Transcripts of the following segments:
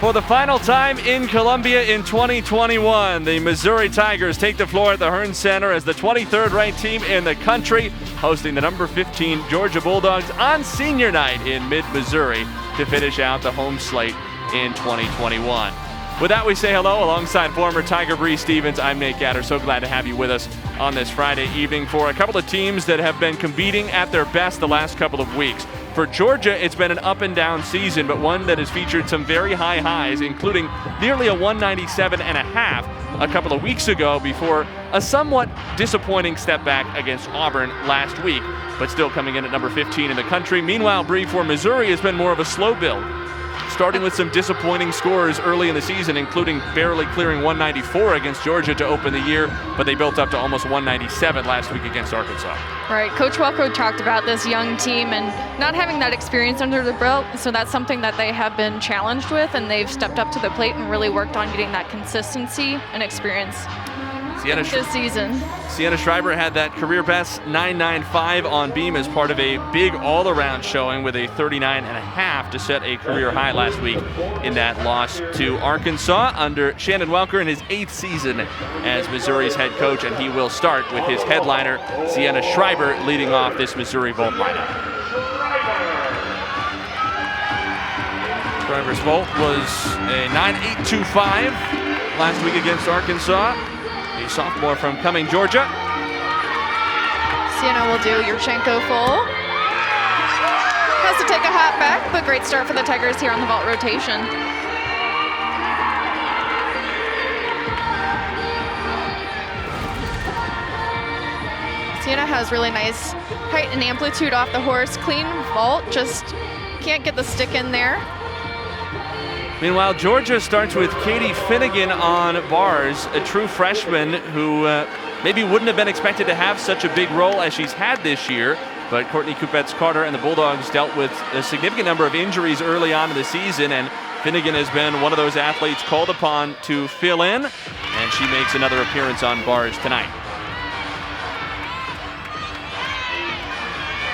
For the final time in Columbia in 2021, the Missouri Tigers take the floor at the Hearnes Center as the 23rd ranked team in the country, hosting the number 15 Georgia Bulldogs on senior night in mid-Missouri to finish out the home slate in 2021. With that, we say hello alongside former Tiger Bree Stevens. I'm Nate Gatter. So glad to have you with us on this Friday evening for a couple of teams that have been competing at their best the last couple of weeks. For Georgia, it's been an up and down season, but one that has featured some very high highs, including nearly a 197.5 a couple of weeks ago before a somewhat disappointing step back against Auburn last week, but still coming in at number 15 in the country. Meanwhile, Bree, for Missouri has been more of a slow build, starting with some disappointing scores early in the season, including barely clearing 194 against Georgia to open the year, but they built up to almost 197 last week against Arkansas. Right, Coach Welko talked about this young team and not having that experience under the belt, so that's something that they have been challenged with, and they've stepped up to the plate and really worked on getting that consistency and experience this season. Sienna Schreiber had that career best 9.95 on beam as part of a big all-around showing with a 39.5 to set a career high last week in that loss to Arkansas under Shannon Welker in his 8th season as Missouri's head coach, and he will start with his headliner, Sienna Schreiber, leading off this Missouri Volt lineup. Schreiber's Volt was a 9.825 last week against Arkansas. A sophomore from Cumming, Georgia. Sienna will do Yurchenko full. Has to take a hop back, but great start for the Tigers here on the vault rotation. Sienna has really nice height and amplitude off the horse. Clean vault, just can't get the stick in there. Meanwhile, Georgia starts with Katie Finnegan on bars, a true freshman who maybe wouldn't have been expected to have such a big role as she's had this year. But Courtney Kupets-Carter and the Bulldogs dealt with a significant number of injuries early on in the season, and Finnegan has been one of those athletes called upon to fill in, and she makes another appearance on bars tonight.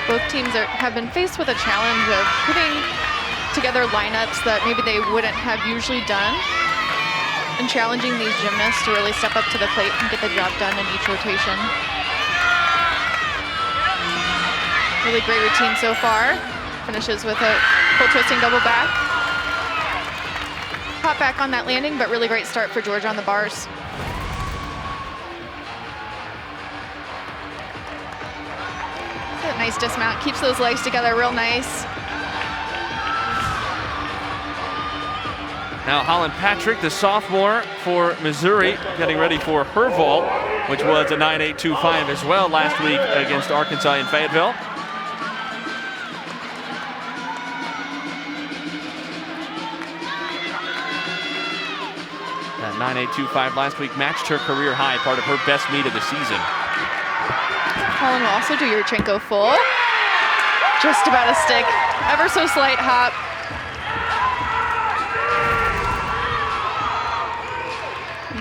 Both teams have been faced with a challenge of putting together lineups that maybe they wouldn't have usually done, and challenging these gymnasts to really step up to the plate and get the job done in each rotation. Really great routine so far. Finishes with a full twisting double back. Hop back on that landing, but really great start for Georgia on the bars. A nice dismount, keeps those legs together real nice. Now Holland Patrick, the sophomore for Missouri, getting ready for her vault, which was a 9.825 as well last week against Arkansas in Fayetteville. That 9.825 last week matched her career high, part of her best meet of the season. Holland will also do Yurchenko full. Just about a stick, ever so slight hop.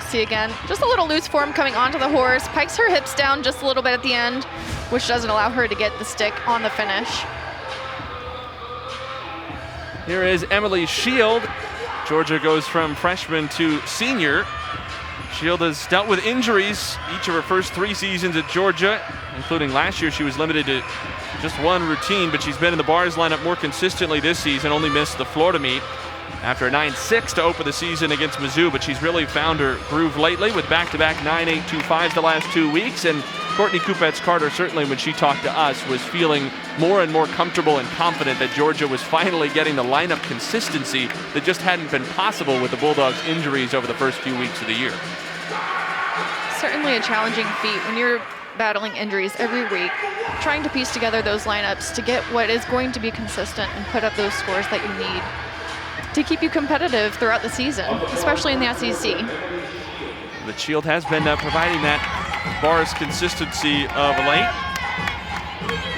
See again, just a little loose form coming onto the horse, pikes her hips down just a little bit at the end, which doesn't allow her to get the stick on the finish. Here is Emily Shield. Georgia goes from freshman to senior. Shield has dealt with injuries each of her first 3 seasons at Georgia, including last year. She was limited to just one routine, but she's been in the bars lineup more consistently this season, only missed the Florida meet after a 9.6 to open the season against Mizzou, but she's really found her groove lately with back-to-back 9.825s the last 2 weeks. And Courtney Kupets-Carter, certainly when she talked to us, was feeling more and more comfortable and confident that Georgia was finally getting the lineup consistency that just hadn't been possible with the Bulldogs' injuries over the first few weeks of the year. Certainly a challenging feat when you're battling injuries every week, trying to piece together those lineups to get what is going to be consistent and put up those scores that you need to keep you competitive throughout the season, especially in the SEC. The Shield has been providing that bars consistency of late.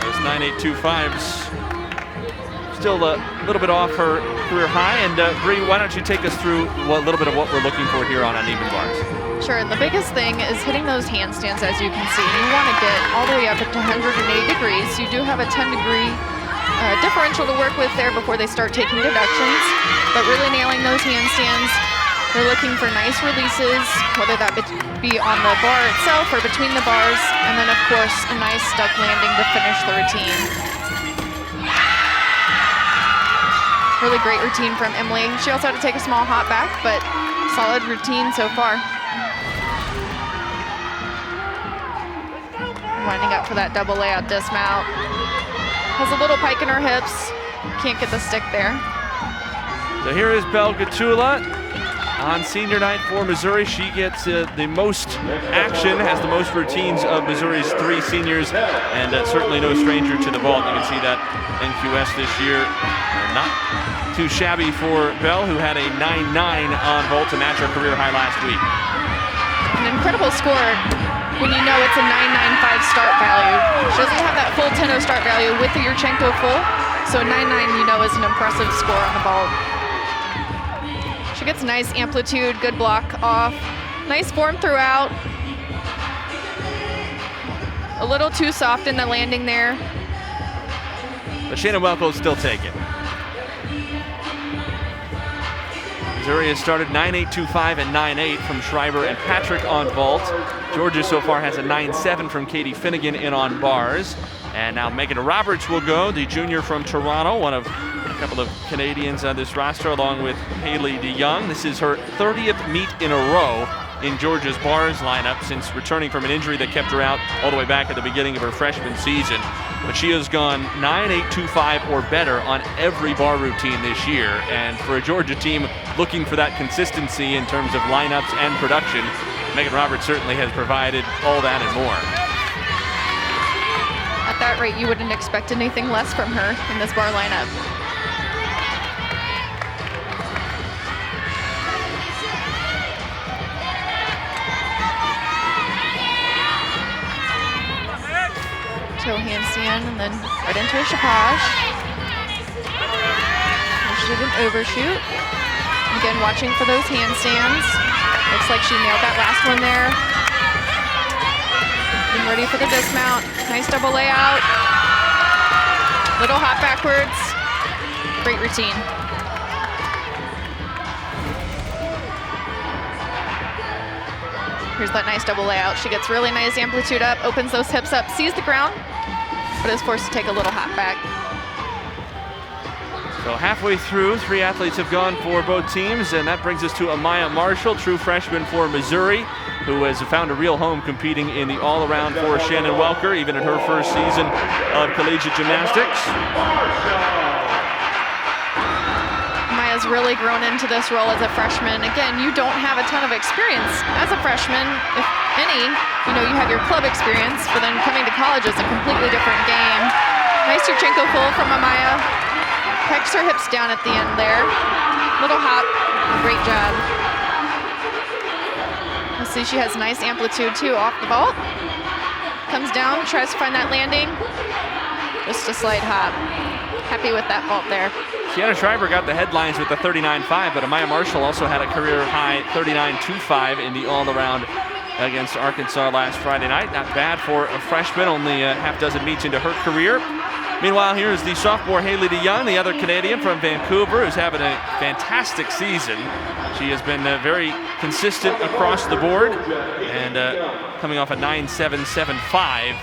Those 9.825s still a little bit off her career high. And Bree, why don't you take us through a little bit of what we're looking for here on uneven bars? Sure, and the biggest thing is hitting those handstands, as you can see. You want to get all the way up to 180 degrees. You do have a 10-degree differential to work with there before they start taking deductions, but really nailing those handstands. They're looking for nice releases, whether that be on the bar itself or between the bars, and then of course a nice stuck landing to finish the routine. Really great routine from Emily. She also had to take a small hop back, but solid routine so far. Winding up for that double layout dismount. Has a little pike in her hips. Can't get the stick there. So here is Belle Gatula. On senior night for Missouri, she gets the most action, has the most routines of Missouri's 3 seniors, and certainly no stranger to the vault. You can see that NQS this year, not too shabby for Belle, who had a 9.9 on vault to match her career high last week. An incredible score when you know it's a 9.95 start value. She doesn't have that full 10.0 start value with the Yurchenko full, so a 9.9 you know is an impressive score on the vault. She gets nice amplitude, good block off. Nice form throughout. A little too soft in the landing there. But Shannon Welk will still take it. Missouri has started 9.825 and 9.8 from Schreiber and Patrick on vault. Georgia so far has a 9.7 from Katie Finnegan in on bars. And now Megan Roberts will go, the junior from Toronto, one of a couple of Canadians on this roster, along with Haley DeYoung. This is her 30th meet in a row in Georgia's bars lineup since returning from an injury that kept her out all the way back at the beginning of her freshman season. But she has gone 9.825 or better on every bar routine this year. And for a Georgia team looking for that consistency in terms of lineups and production, Megan Roberts certainly has provided all that and more. At that rate, you wouldn't expect anything less from her in this bar lineup. Toe handstand and then right into a chapage. She did an overshoot. Again, watching for those handstands. Looks like she nailed that last one there. Getting ready for the dismount. Nice double layout. Little hop backwards. Great routine. Here's that nice double layout. She gets really nice amplitude up, opens those hips up, sees the ground, but is forced to take a little hop back. So halfway through, 3 athletes have gone for both teams, and that brings us to Amaya Marshall, true freshman for Missouri, who has found a real home competing in the all-around for Shannon Welker, even in her first season of collegiate gymnastics. Amaya's really grown into this role as a freshman. Again, you don't have a ton of experience as a freshman, if any. You know, you have your club experience, but then coming to college is a completely different game. Nice Yurchenko full from Amaya. Pegs her hips down at the end there. Little hop, great job. You'll see she has nice amplitude too off the vault. Comes down, tries to find that landing. Just a slight hop. Happy with that vault there. Sienna Schreiber got the headlines with the 39.5, but Amaya Marshall also had a career high 39.25 in the all-around against Arkansas last Friday night. Not bad for a freshman, only a half dozen meets into her career. Meanwhile, here's the sophomore Haley DeYoung, the other Canadian from Vancouver, who's having a fantastic season. She has been very consistent across the board, and coming off a 9.775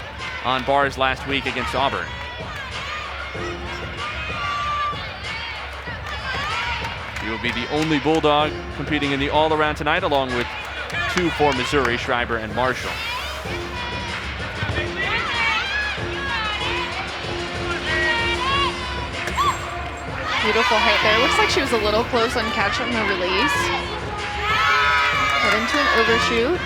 on bars last week against Auburn. She will be the only Bulldog competing in the all-around tonight, along with 2 for Missouri, Schreiber and Marshall. Beautiful height there. Looks like she was a little close on catch on the release. Head into an overshoot.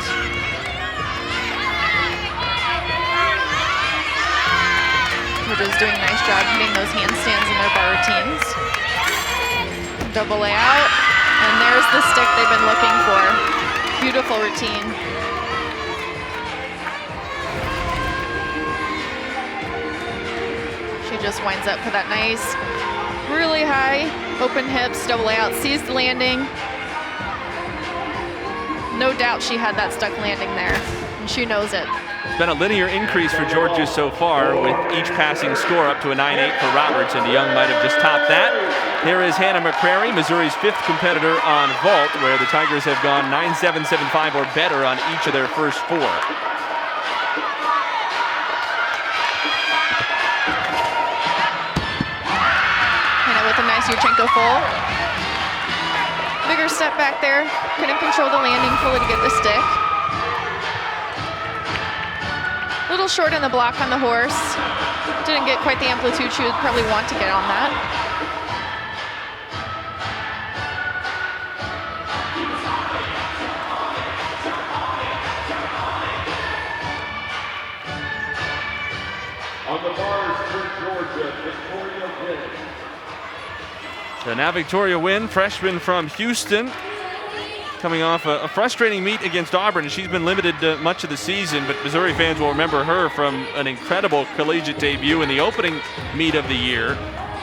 Georgia's doing a nice job hitting those handstands in their bar routines. Double layout. And there's the stick they've been looking for. Beautiful routine. She just winds up for that nice, really high, open hips, double layout, sees the landing. No doubt she had that stuck landing there, and she knows it. It's been a linear increase for Georgia so far, with each passing score up to a 9-8 for Roberts, and DeYoung might have just topped that. Here is Hannah McCrary, Missouri's 5th competitor on vault, where the Tigers have gone 9-7, 7-5 or better on each of their first 4. Hannah with a nice Yurchenko full. Bigger step back there. Couldn't control the landing fully to get the stick. A little short in the block on the horse. Didn't get quite the amplitude she would probably want to get on that. On the bars for Georgia, Victoria Wynn. So now Victoria Wynn, freshman from Houston, coming off a frustrating meet against Auburn, and she's been limited much of the season, but Missouri fans will remember her from an incredible collegiate debut in the opening meet of the year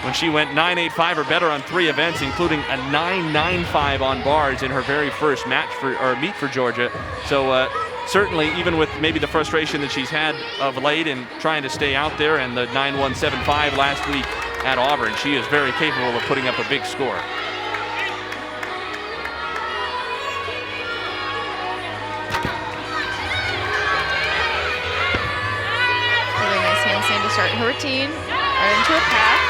when she went 9-8-5 or better on 3 events, including a 9-9-5 on bars in her very first meet for Georgia. So certainly, even with maybe the frustration that she's had of late in trying to stay out there and the 9-1-7-5 last week at Auburn, she is very capable of putting up a big score. Really nice handstand to start her routine. Right into a pack.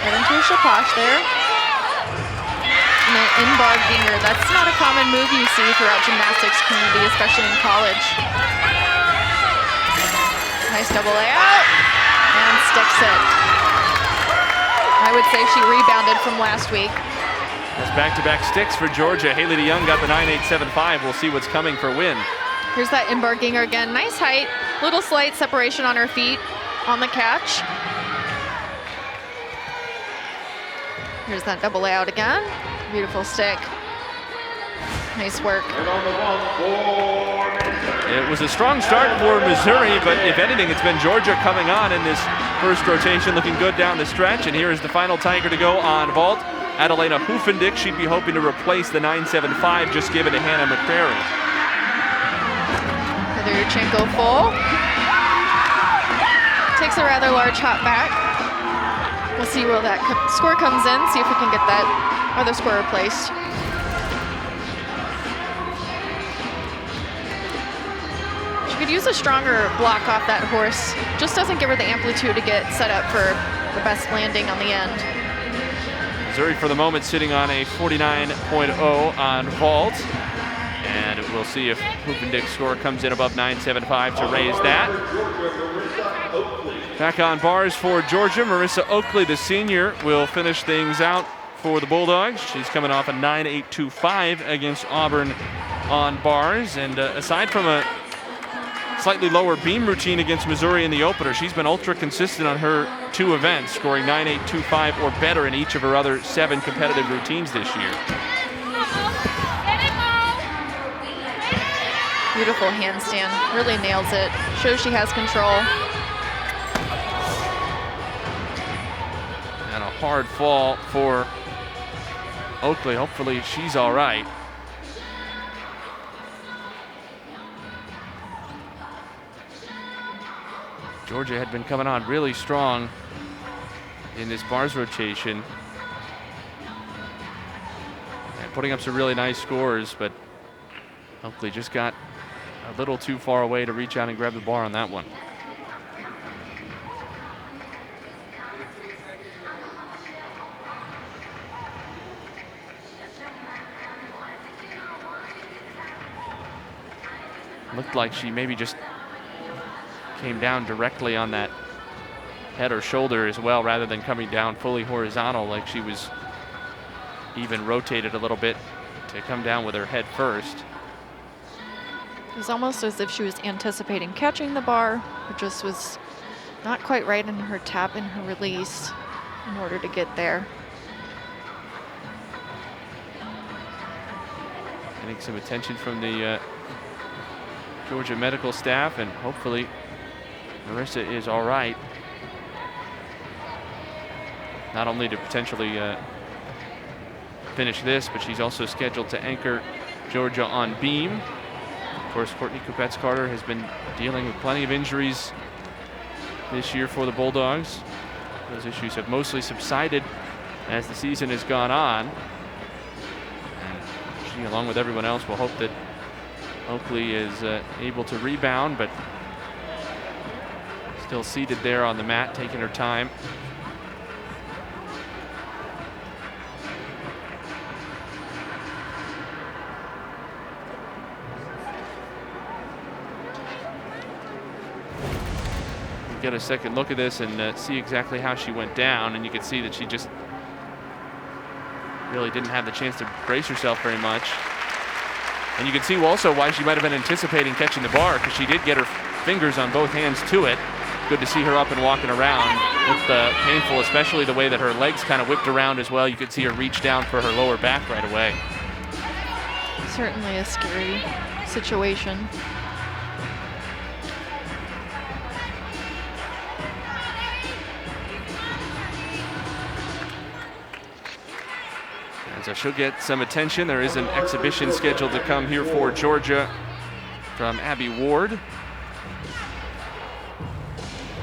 Right into a chapache there. And then in-bar ginger. That's not a common move you see throughout gymnastics community, especially in college. Nice double layout. And sticks it. I would say she rebounded from last week. That's back-to-back sticks for Georgia. Haley DeYoung got the 9-8-7-5. We'll see what's coming for Wynn. Here's that in-bar ginger again. Nice height. Little slight separation on her feet on the catch. Here's that double layout again. Beautiful stick. Nice work. It was a strong start for Missouri, but if anything, it's been Georgia coming on in this first rotation, looking good down the stretch. And here is the final Tiger to go on vault. Adelina Hufendick, she'd be hoping to replace the 9-7-5 just given to Hannah McCrary. Heather Yurchenko full. Takes a rather large hop back. We'll see where that score comes in, see if we can get that other score replaced. She could use a stronger block off that horse. Just doesn't give her the amplitude to get set up for the best landing on the end. Missouri for the moment sitting on a 49.0 on vault. And we'll see if Hufendick's score comes in above 9-7-5 to raise that. Back on bars for Georgia, Marissa Oakley, the senior, will finish things out for the Bulldogs. She's coming off a 9-8-2-5 against Auburn on bars. And aside from a slightly lower beam routine against Missouri in the opener, she's been ultra consistent on her 2 events, scoring 9-8-2-5 or better in each of her other 7 competitive routines this year. Beautiful handstand, really nails it. Shows she has control. And a hard fall for Oakley. Hopefully she's all right. Georgia had been coming on really strong in this bars rotation and putting up some really nice scores, but Oakley just got a little too far away to reach out and grab the bar on that one. Looked like she maybe just came down directly on that head or shoulder as well, rather than coming down fully horizontal, like she was even rotated a little bit to come down with her head first. It was almost as if she was anticipating catching the bar. It just was not quite right in her tap and her release in order to get there. Getting some attention from the Georgia medical staff, and hopefully Marissa is all right. Not only to potentially finish this, but she's also scheduled to anchor Georgia on beam. Of course, Courtney Kupets-Carter has been dealing with plenty of injuries this year for the Bulldogs. Those issues have mostly subsided as the season has gone on. And she, along with everyone else, will hope that Oakley is able to rebound, but still seated there on the mat, taking her time. Get a second look at this and see exactly how she went down, and you can see that she just really didn't have the chance to brace herself very much. And you can see also why she might have been anticipating catching the bar, because she did get her fingers on both hands to it. Good to see her up and walking around. Looked painful, especially the way that her legs kind of whipped around as well. You could see her reach down for her lower back right away. Certainly a scary situation. So she'll get some attention. There is an exhibition scheduled to come here for Georgia from Abby Ward.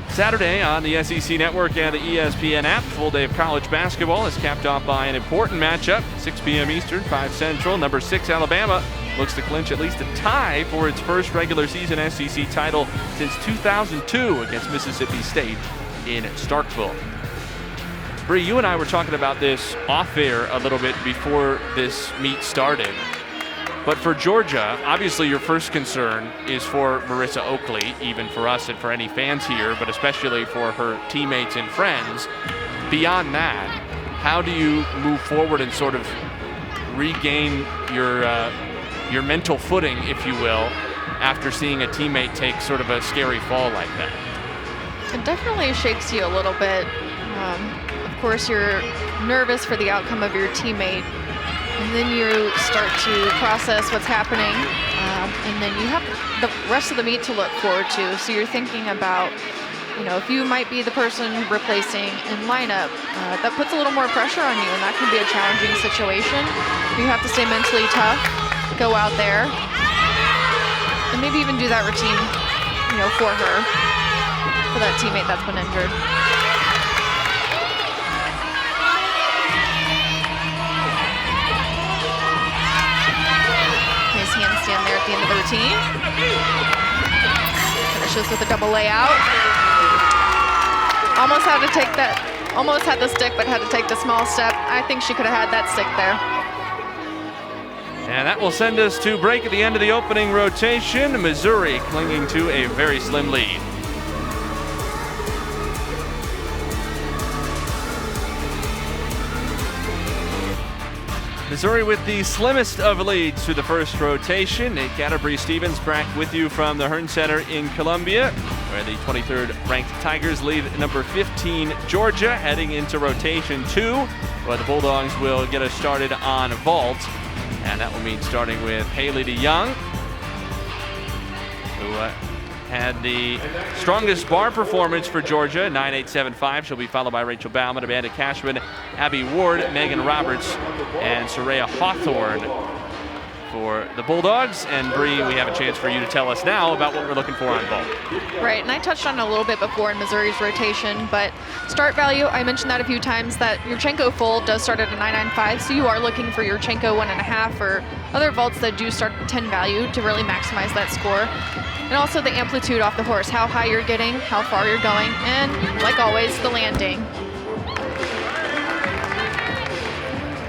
Saturday on the SEC Network and the ESPN app, full day of college basketball is capped off by an important matchup. 6 p.m. Eastern, 5 Central. Number 6 Alabama looks to clinch at least a tie for its first regular season SEC title since 2002 against Mississippi State in Starkville. Bree, you and I were talking about this off air a little bit before this meet started. But for Georgia, obviously your first concern is for Marissa Oakley, even for us and for any fans here, but especially for her teammates and friends. Beyond that, how do you move forward and sort of regain your mental footing, if you will, after seeing a teammate take sort of a scary fall like that? It definitely shakes you a little bit. Of course, you're nervous for the outcome of your teammate, and then you start to process what's happening, and then you have the rest of the meet to look forward to. So you're thinking about, you know, if you might be the person replacing in lineup, that puts a little more pressure on you, and that can be a challenging situation. You have to stay mentally tough, go out there, and maybe even do that routine, you know, for her, for that teammate that's been injured. Handstand there at the end of the routine. Finishes with a double layout. Almost had to take that, almost had the stick, but had to take the small step. I think she could have had that stick there. And that will send us to break at the end of the opening rotation. Missouri clinging to a very slim lead. Missouri with the slimmest of leads through the first rotation. Nate Gatter, Bree Stevens back with you from the Hearn Center in Columbia, where the 23rd ranked Tigers lead number 15 Georgia, heading into rotation 2, where the Bulldogs will get us started on vault. And that will mean starting with Haley DeYoung, who had the strongest bar performance for Georgia, 9.875. She'll be followed by Rachel Bauman, Amanda Cashman, Abby Ward, Megan Roberts, and Soraya Hawthorne for the Bulldogs. And Bree, we have a chance for you to tell us now about what we're looking for on vault. Right, and I touched on it a little bit before in Missouri's rotation, but start value, I mentioned that a few times, that Yurchenko full does start at a 9.95, so you are looking for Yurchenko 1.5 or other vaults that do start at 10 value to really maximize that score. And also the amplitude off the horse, how high you're getting, how far you're going, and like always, the landing.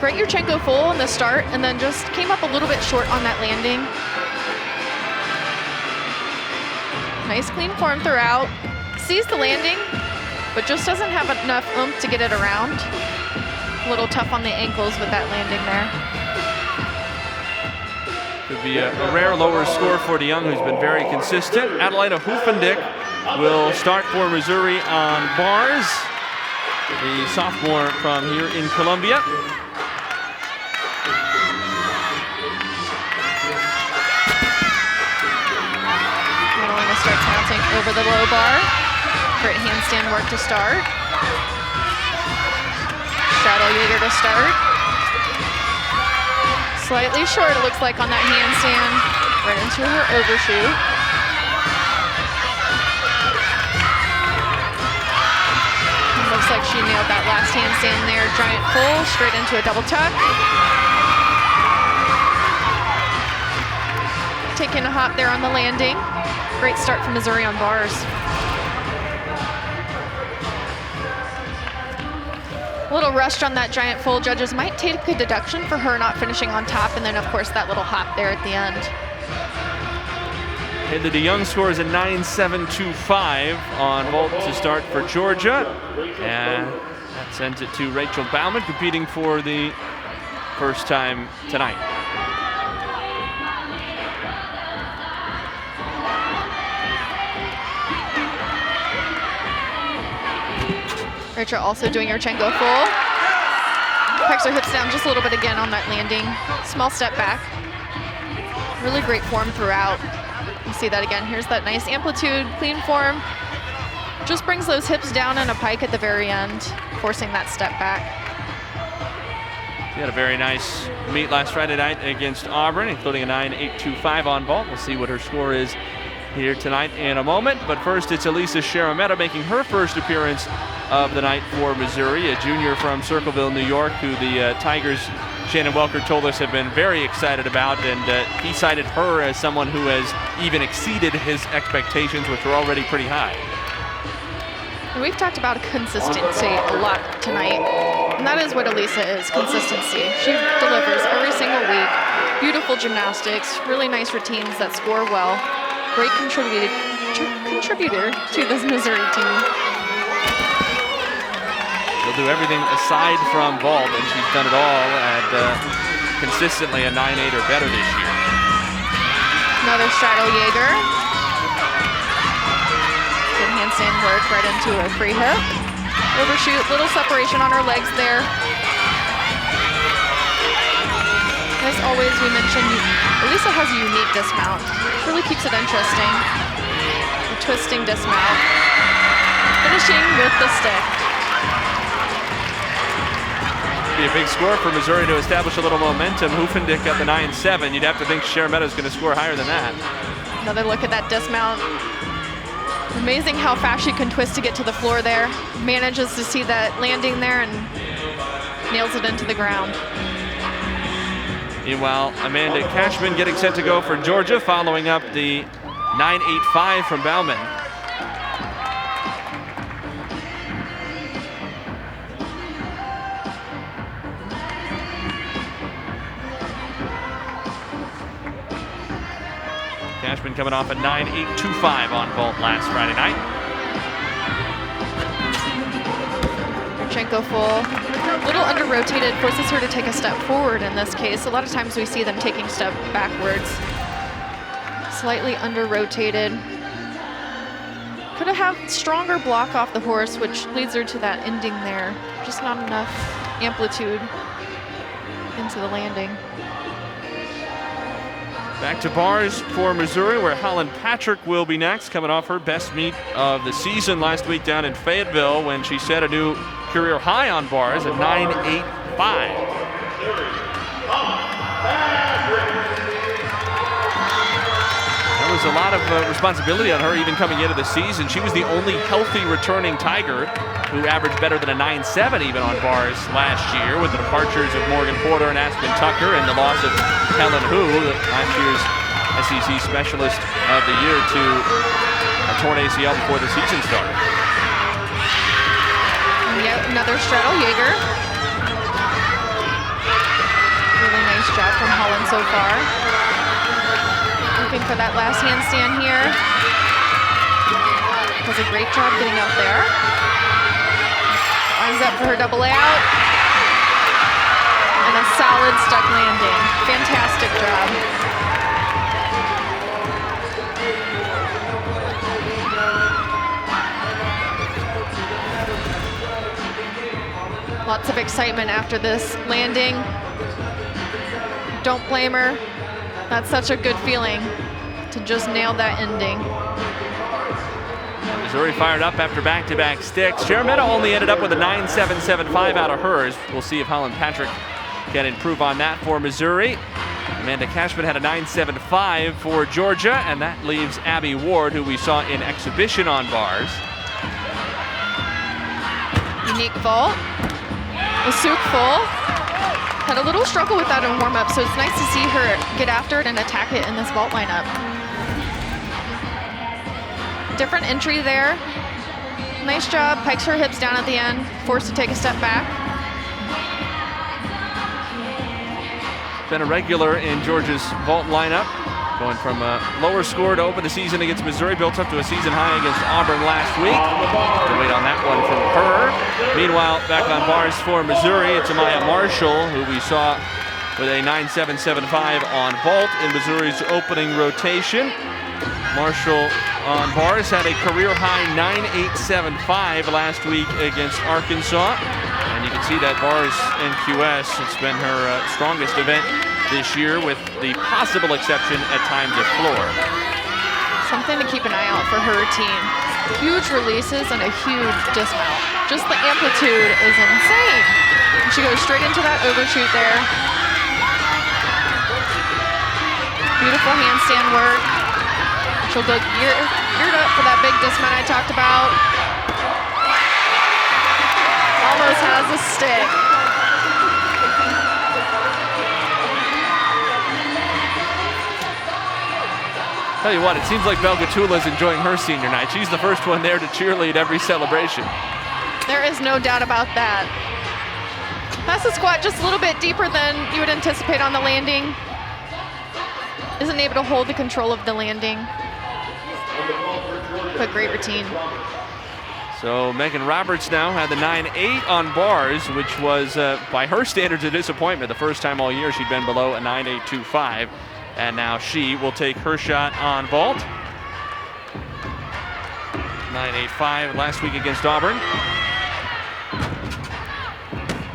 Great Yurchenko full in the start, and then just came up a little bit short on that landing. Nice clean form throughout. Sees the landing, but just doesn't have enough oomph to get it around. A little tough on the ankles with that landing there. Could be a rare lower score for DeYoung, who's been very consistent. Adelaida Hoefendick will start for Missouri on bars, the sophomore from here in Columbia. Catalina starts mounting over the low bar. Great handstand work to start. Straddle Jaeger to start. Slightly short, it looks like, on that handstand, right into her overshoot. Looks like she nailed that last handstand there. Giant full, straight into a double tuck. Taking a hop there on the landing. Great start from Missouri on bars. A little rushed on that giant full. Judges might take a deduction for her not finishing on top, and then of course that little hop there at the end. Haley DeYoung scores a 9.725 on vault to start for Georgia. And that sends it to Rachel Bauman, competing for the first time tonight. Rachel also doing her Chenko full. Pecks her hips down just a little bit again on that landing. Small step back. Really great form throughout. You see that again. Here's that nice amplitude, clean form. Just brings those hips down in a pike at the very end, forcing that step back. She had a very nice meet last Friday night against Auburn, including a 9.825 on vault. We'll see what her score is here tonight in a moment. But first, it's Elisa Sharametta making her first appearance of the night for Missouri, a junior from Circleville, New York, who the Tigers, Shannon Welker told us, have been very excited about, and he cited her as someone who has even exceeded his expectations, which were already pretty high. And we've talked about consistency a lot tonight, and that is what Elisa is, consistency. She delivers every single week. Beautiful gymnastics, really nice routines that score well. Great contributor to this Missouri team. She'll do everything aside from vault, and she's done it all at consistently a 9.8 or better this year. Another straddle Jaeger. Good handstand work right into a free hip. Overshoot, little separation on her legs there. As always, we mentioned Elisa has a unique dismount. Really keeps it interesting. A twisting dismount. Finishing with the stick. Be a big score for Missouri to establish a little momentum. Hoofendick got the 9.7. You'd have to think Sharametta is going to score higher than that. Another look at that dismount. Amazing how fast she can twist to get to the floor there. Manages to see that landing there and nails it into the ground. Meanwhile, Amanda Cashman getting set to go for Georgia, following up the 9.85 from Bauman. Cashman coming off a 9.825 on vault last Friday night. Chenko full. A little under-rotated, forces her to take a step forward in this case. A lot of times we see them taking a step backwards. Slightly under-rotated. Could have had stronger block off the horse, which leads her to that ending there. Just not enough amplitude into the landing. Back to bars for Missouri, where Holland Patrick will be next, coming off her best meet of the season last week down in Fayetteville when she set a new career high on bars at 9.85. There was a lot of responsibility on her even coming into the season. She was the only healthy returning Tiger who averaged better than a 9.7 even on bars last year, with the departures of Morgan Porter and Aspen Tucker and the loss of Helen Hu, last year's SEC Specialist of the Year, to a torn ACL before the season started. Yet another straddle Jaeger. Really nice job from Holland so far. Looking for that last handstand here. Does a great job getting up there. Lines up for her double layout. And a solid stuck landing. Fantastic job. Lots of excitement after this landing. Don't blame her. That's such a good feeling to just nail that ending. Missouri fired up after back-to-back sticks. Sharametta only ended up with a 9.775 out of hers. We'll see if Holland Patrick can improve on that for Missouri. Amanda Cashman had a 9.75 for Georgia, and that leaves Abby Ward, who we saw in exhibition on bars. Unique vault. A soup full. Had a little struggle with that in warm-up, so it's nice to see her get after it and attack it in this vault lineup. Different entry there. Nice job, pikes her hips down at the end, forced to take a step back. Been a regular in Georgia's vault lineup, going from a lower score to open the season against Missouri, built up to a season high against Auburn last week. We'll wait on that one from her. Meanwhile, back on bars for Missouri, it's Amaya Marshall, who we saw with a 9.775 on vault in Missouri's opening rotation. Marshall on bars had a career-high 9.875 last week against Arkansas. And you can see that bars NQS, it's been her strongest event this year, with the possible exception at times of floor. Something to keep an eye out for her routine. Huge releases and a huge dismount. Just the amplitude is insane. She goes straight into that overshoot there. Beautiful handstand work. She'll go geared up for that big dismount I talked about. Almost has a stick. Tell you what, it seems like Belgatula is enjoying her senior night. She's the first one there to cheerlead every celebration. There is no doubt about that. Pass the squat just a little bit deeper than you would anticipate on the landing. Isn't able to hold the control of the landing. But great routine. So Megan Roberts now had the 9.8 on bars, which was, by her standards, a disappointment. The first time all year she'd been below a 9.825. And now she will take her shot on vault. 9.85 last week against Auburn.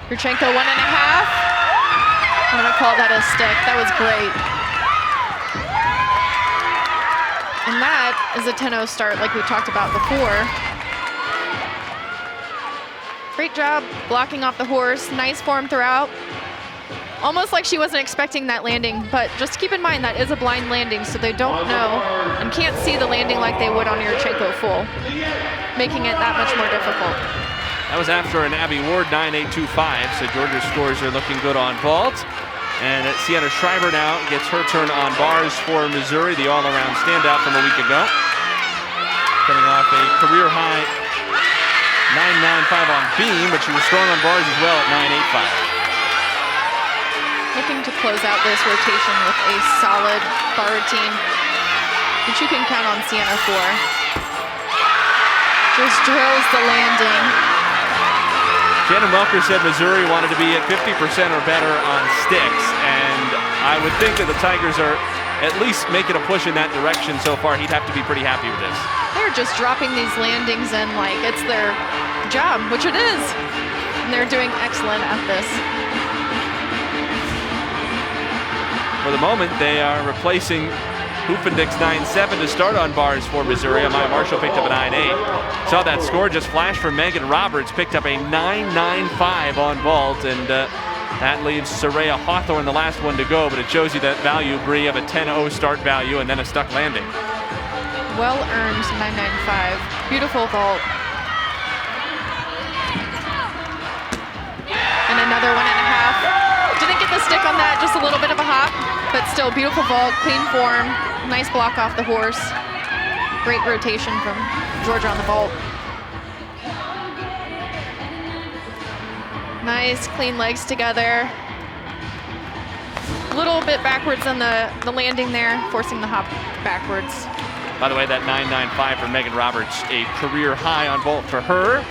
Yurchenko 1.5. I'm gonna call that a stick. That was great. And that is a 10-0 start like we talked about before. Great job blocking off the horse. Nice form throughout. Almost like she wasn't expecting that landing, but just keep in mind that is a blind landing, so they don't know and can't see the landing like they would on Yurchenko full, making it that much more difficult. That was after an Abby Ward 9.825, so Georgia's scores are looking good on vault. And Sienna Schreiber now gets her turn on bars for Missouri, the all-around standout from a week ago. Coming off a career-high 9.95 on beam, but she was strong on bars as well at 9.85. Looking to close out this rotation with a solid bar routine, which you can count on Sienna for. Just drills the landing. Shannon Welker said Missouri wanted to be at 50% or better on sticks, and I would think that the Tigers are at least making a push in that direction so far. He'd have to be pretty happy with this. They're just dropping these landings in like it's their job, which it is. And they're doing excellent at this. For the moment, they are replacing Hoofendick's 9.7 to start on bars for Missouri. Amaya Marshall picked up a 9.8. Saw that score just flash from Megan Roberts, picked up a 9.95 on vault, and that leaves Soraya Hawthorne the last one to go, but it shows you that value, Bree, of a 10-0 start value and then a stuck landing. Well-earned 9.95. Beautiful vault. And another 1.5. Didn't get the stick on that, just a little bit of a hop, but still beautiful vault, clean form, nice block off the horse. Great rotation from Georgia on the vault. Nice, clean legs together. A little bit backwards on the landing there, forcing the hop backwards. By the way, that 9.95 for Megan Roberts, a career high on vault for her.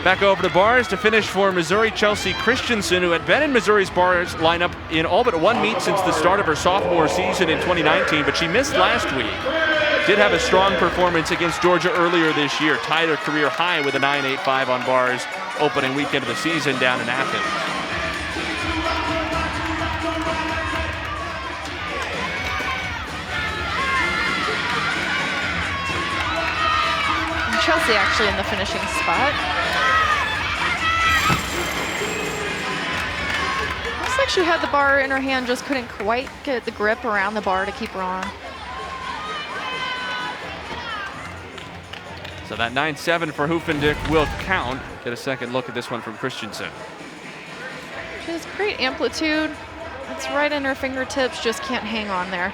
Back over to bars to finish for Missouri, Chelsea Christensen, who had been in Missouri's bars lineup in all but one meet since the start of her sophomore season in 2019, but she missed last week. Did have a strong performance against Georgia earlier this year, tied her career high with a 9.85 on bars opening weekend of the season down in Athens. And Chelsea actually in the finishing spot. actually had the bar in her hand, just couldn't quite get the grip around the bar to keep her on. So that 9-7 for Hoefendick will count. Get a second look at this one from Christensen. She has great amplitude. It's right in her fingertips, just can't hang on there.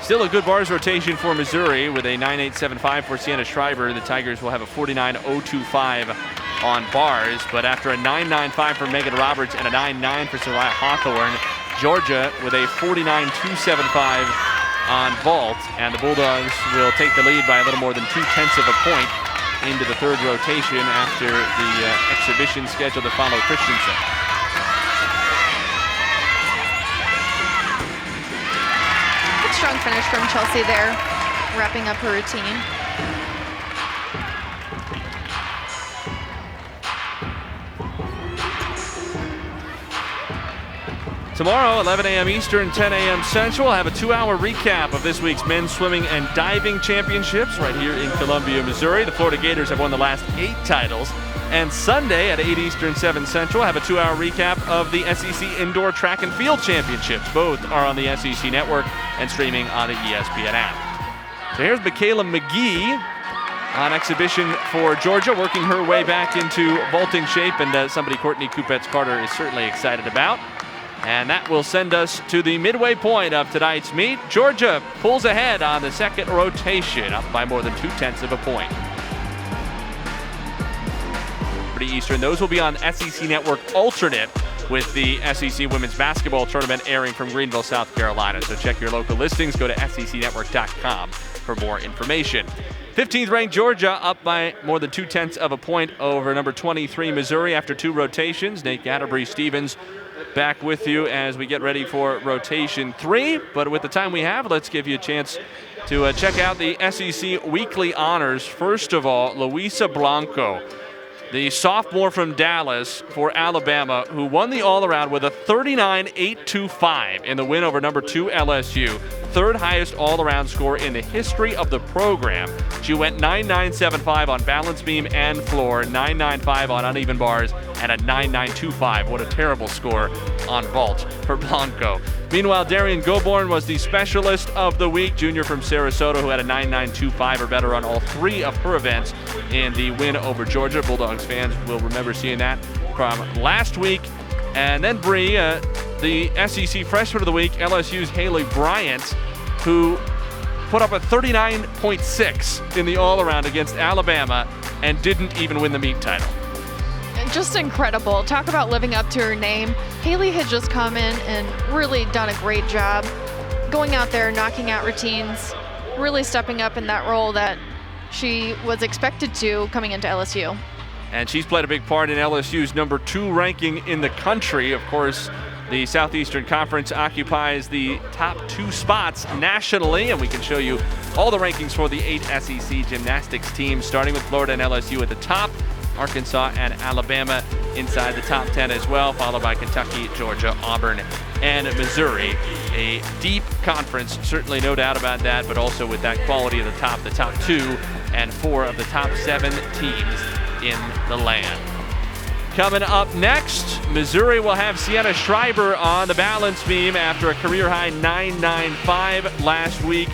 Still a good bars rotation for Missouri with a 9.875 for Sienna Schreiber. The Tigers will have a 49.025 on bars, but after a 9.95 for Megan Roberts and a 9.9 for Soraya Hawthorne, Georgia with a 49.275 on vault, and the Bulldogs will take the lead by a little more than 0.2 of a point into the third rotation after the exhibition scheduled to follow Christensen. Good strong finish from Chelsea there, wrapping up her routine. Tomorrow, 11 a.m. Eastern, 10 a.m. Central, we'll have a 2-hour recap of this week's men's swimming and diving championships right here in Columbia, Missouri. The Florida Gators have won the last 8 titles. And Sunday at 8 Eastern, 7 Central, we'll have a 2-hour recap of the SEC Indoor Track and Field Championships. Both are on the SEC Network and streaming on the ESPN app. So here's Michaela McGee on exhibition for Georgia, working her way back into vaulting shape, and somebody Courtney Kupets-Carter is certainly excited about. And that will send us to the midway point of tonight's meet. Georgia pulls ahead on the second rotation, up by more than 0.2 of a point. Eastern, those will be on SEC Network Alternate, with the SEC Women's Basketball Tournament airing from Greenville, South Carolina. So check your local listings. Go to secnetwork.com for more information. 15th ranked Georgia up by more than 0.2 of a point over number 23 Missouri after 2 rotations. Nate Gatterbury-Stevens back with you as we get ready for rotation 3. But with the time we have, let's give you a chance to check out the SEC Weekly Honors. First of all, Luisa Blanco, the sophomore from Dallas for Alabama, who won the all-around with a 39.825 in the win over number 2 LSU. Third highest all-around score in the history of the program. She went 9.975 on balance beam and floor, 9.95 on uneven bars, and a 9.925. What a terrible score on vault for Blanco. Meanwhile, Darian Goborn was the specialist of the week, junior from Sarasota, who had a 9.925 or better on all 3 of her events in the win over Georgia. Bulldogs fans will remember seeing that from last week. And then Bree, the SEC Freshman of the Week, LSU's Haley Bryant, who put up a 39.6 in the all-around against Alabama and didn't even win the meet title. Just incredible. Talk about living up to her name. Haley had just come in and really done a great job going out there, knocking out routines, really stepping up in that role that she was expected to coming into LSU. And she's played a big part in LSU's number 2 ranking in the country. Of course, the Southeastern Conference occupies the top 2 spots nationally, and we can show you all the rankings for the 8 SEC gymnastics teams, starting with Florida and LSU at the top, Arkansas and Alabama inside the top 10 as well, followed by Kentucky, Georgia, Auburn, and Missouri. A deep conference, certainly no doubt about that, but also with that quality of the top 2 and 4 of the top 7 teams in the land. Coming up next, Missouri will have Sienna Schreiber on the balance beam after a career-high 9.95 last week.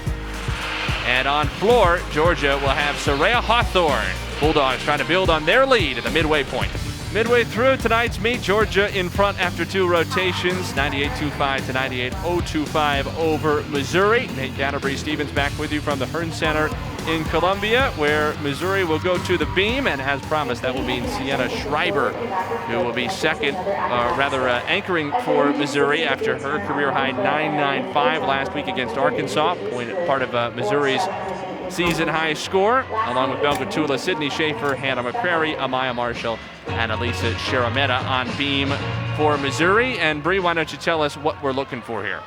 And on floor, Georgia will have Soraya Hawthorne. Bulldogs trying to build on their lead at the midway point. Midway through tonight's meet, Georgia in front after 2 rotations, 98.25 to 98.025 over Missouri. Nate Gatterbury-Stevens back with you from the Hearn Center in Columbia, where Missouri will go to the beam, and as promised, that will be Sienna Schreiber, who will be second, anchoring for Missouri after her career-high 9.95 last week against Arkansas, part of Missouri's season-high score, along with Belga Tula, Sydney Schaefer, Hannah McCrary, Amaya Marshall, and Elisa Sharameta on beam for Missouri. And Bree, why don't you tell us what we're looking for here?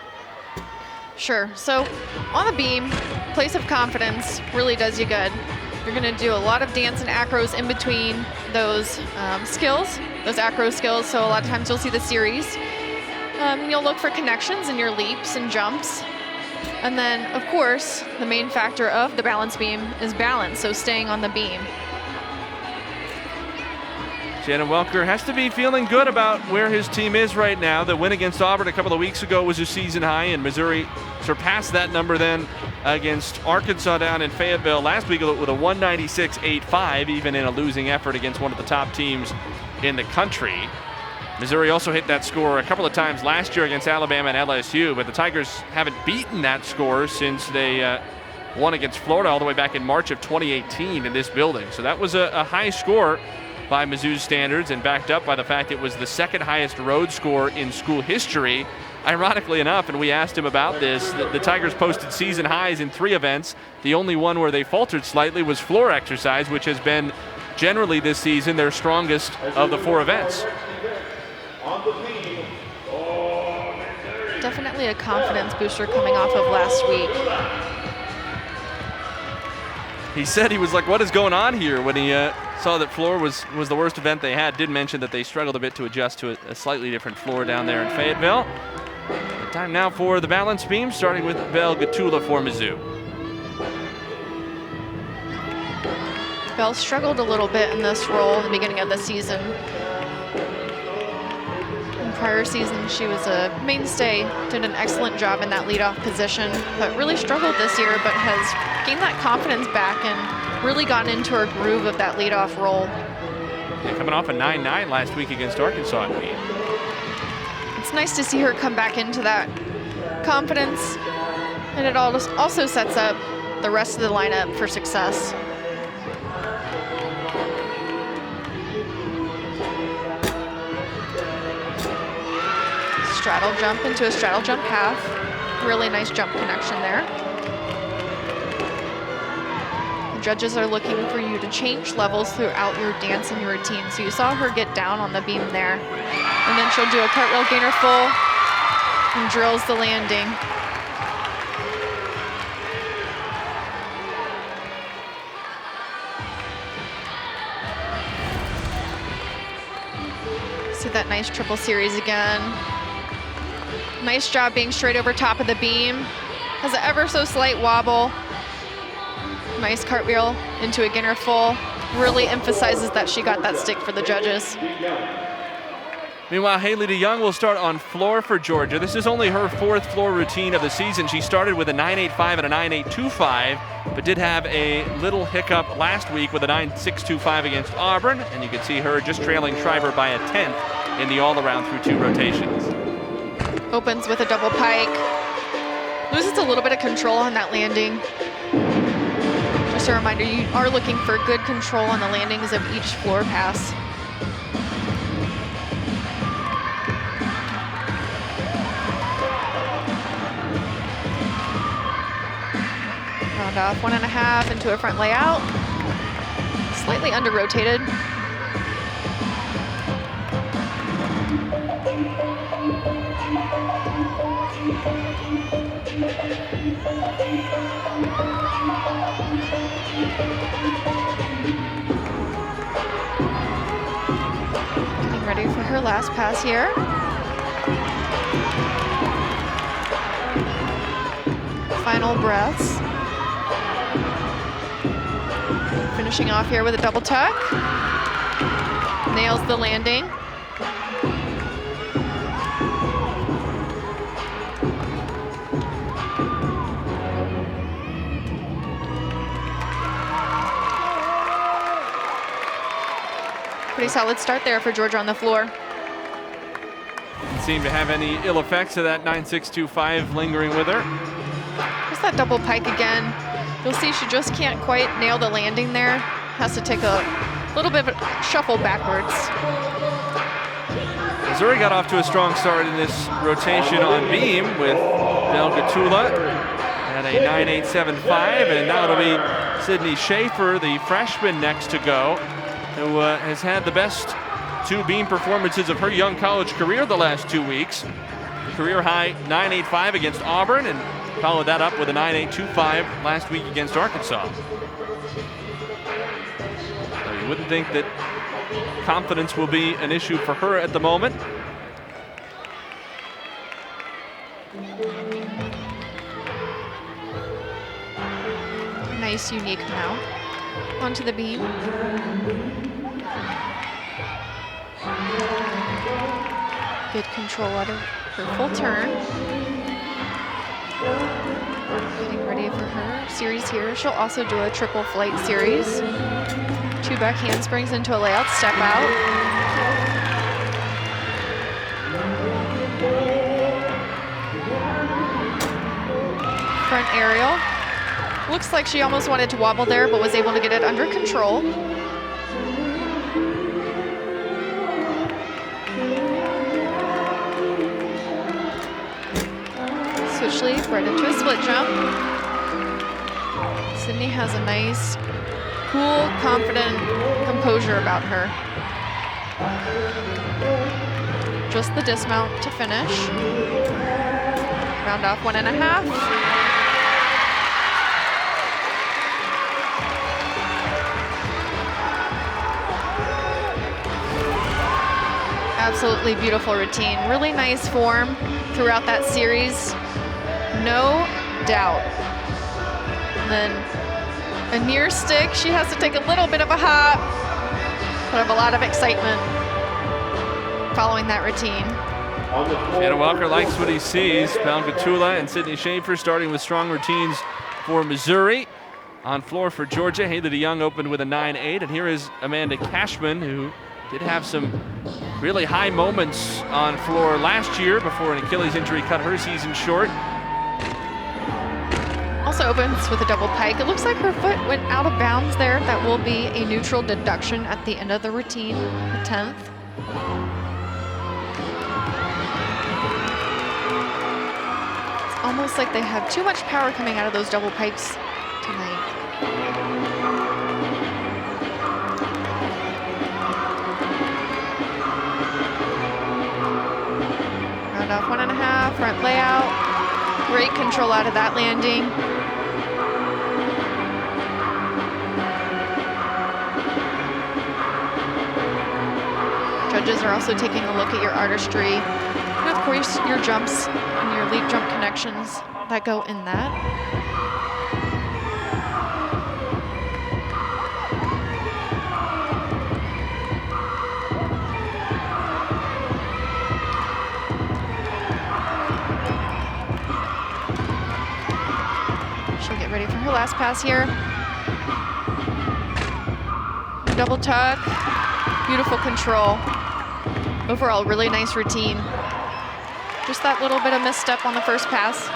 Sure. So on the beam, place of confidence really does you good. You're going to do a lot of dance and acros in between those skills, those acro skills. So a lot of times you'll see the series. You'll look for connections in your leaps and jumps. And then, of course, the main factor of the balance beam is balance, so staying on the beam. Shannon Welker has to be feeling good about where his team is right now. The win against Auburn a couple of weeks ago was a season high, and Missouri surpassed that number then against Arkansas down in Fayetteville last week with a 196-85, even in a losing effort against one of the top teams in the country. Missouri also hit that score a couple of times last year against Alabama and LSU, but the Tigers haven't beaten that score since they won against Florida all the way back in March of 2018 in this building. So that was a high score by Mizzou's standards, and backed up by the fact it was the second highest road score in school history. Ironically enough, and we asked him about this, the Tigers posted season highs in 3 events. The only one where they faltered slightly was floor exercise, which has been generally this season their strongest of the 4 events. Definitely a confidence booster coming off of last week. He said he was like, what is going on here, when he saw that floor was the worst event they had. Did mention that they struggled a bit to adjust to a slightly different floor down there in Fayetteville. The time now for the balance beam, starting with Belle Gatula for Mizzou. Belle struggled a little bit in this role in the beginning of the season. In prior season, she was a mainstay, did an excellent job in that leadoff position, but really struggled this year, but has gained that confidence back and really gotten into her groove of that leadoff role. Yeah, coming off a 9-9 last week against Arkansas. It's nice to see her come back into that confidence, and it also sets up the rest of the lineup for success. Straddle jump into a straddle jump half. Really nice jump connection there. The judges are looking for you to change levels throughout your dance and your routine. So you saw her get down on the beam there. And then she'll do a cartwheel gainer full and drills the landing. See that nice triple series again. Nice job being straight over top of the beam. Has an ever so slight wobble. Nice cartwheel into a gainer full. Really emphasizes that she got that stick for the judges. Meanwhile, Haley DeYoung will start on floor for Georgia. This is only her 4th floor routine of the season. She started with a 9.85 and a 9.825, but did have a little hiccup last week with a 9.625 against Auburn, and you can see her just trailing Schreiber by a 10th in the all-around through 2 rotations. Opens with a double pike. Loses a little bit of control on that landing. Just a reminder, you are looking for good control on the landings of each floor pass. Round off 1.5 into a front layout. Slightly under-rotated. Getting ready for her last pass here. Final breaths. Finishing off here with a double tuck. Nails the landing. Pretty solid start there for Georgia on the floor. Didn't seem to have any ill effects of that 9.625 lingering with her. Just that double pike again. You'll see she just can't quite nail the landing there. Has to take a little bit of a shuffle backwards. Missouri got off to a strong start in this rotation on beam with Belle Gatula at a 9.875, and now it'll be Sydney Schaefer, the freshman, next to go, who has had the best 2 beam performances of her young college career the last 2 weeks. Career high 9.85 against Auburn, and followed that up with a 9.825 last week against Arkansas. So you wouldn't think that confidence will be an issue for her at the moment. Nice, unique mount onto the beam. Good control out of her full turn. Getting ready for her series here. She'll also do a triple flight series. 2 back handsprings into a layout, step out. Front aerial. Looks like she almost wanted to wobble there, but was able to get it under control. Switch lead right into a split jump. Sydney has a nice, cool, confident composure about her. Just the dismount to finish. Round off 1.5. Absolutely beautiful routine. Really nice form throughout that series. No doubt. And then a near stick. She has to take a little bit of a hop, but have a lot of excitement following that routine. Hannah Walker likes what he sees. Pelgatoula and Sydney Schaefer starting with strong routines for Missouri. On floor for Georgia, Haley DeYoung opened with a 9.8, and here is Amanda Cashman, who did have some really high moments on floor last year before an Achilles injury cut her season short. Also opens with a double pike. It looks like her foot went out of bounds there. That will be a neutral deduction at the end of the routine, the 10th. It's almost like they have too much power coming out of those double pikes tonight. Round off 1.5, front layout. Great control out of that landing. Judges are also taking a look at your artistry, and of course your jumps and your leap jump connections that go in that. She'll get ready for her last pass here. Double tuck, beautiful control. Overall, really nice routine. Just that little bit of misstep on the first pass.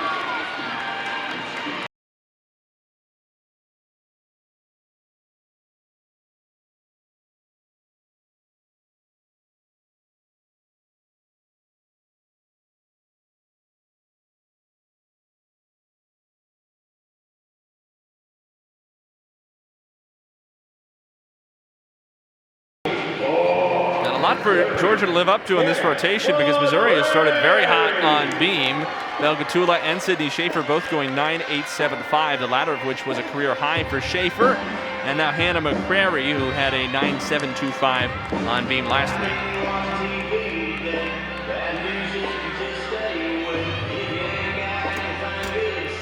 For Georgia to live up to in this rotation, because Missouri has started very hot on beam. Pelgatoula and Sydney Schaefer both going 9.875, the latter of which was a career high for Schaefer. And now Hannah McCrary, who had a 9.725 on beam last week.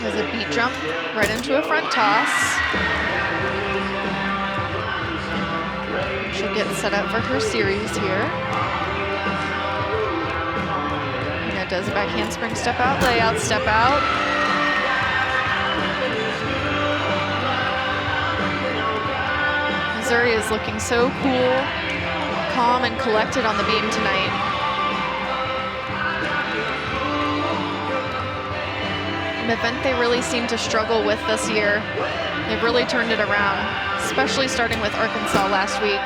There's a beat jump right into a front toss. She'll get set up for her series here. Hannah does a back handspring step out, layout step out. Missouri is looking so cool, calm, and collected on the beam tonight. An event they really seem to struggle with this year. They've really turned it around, especially starting with Arkansas last week.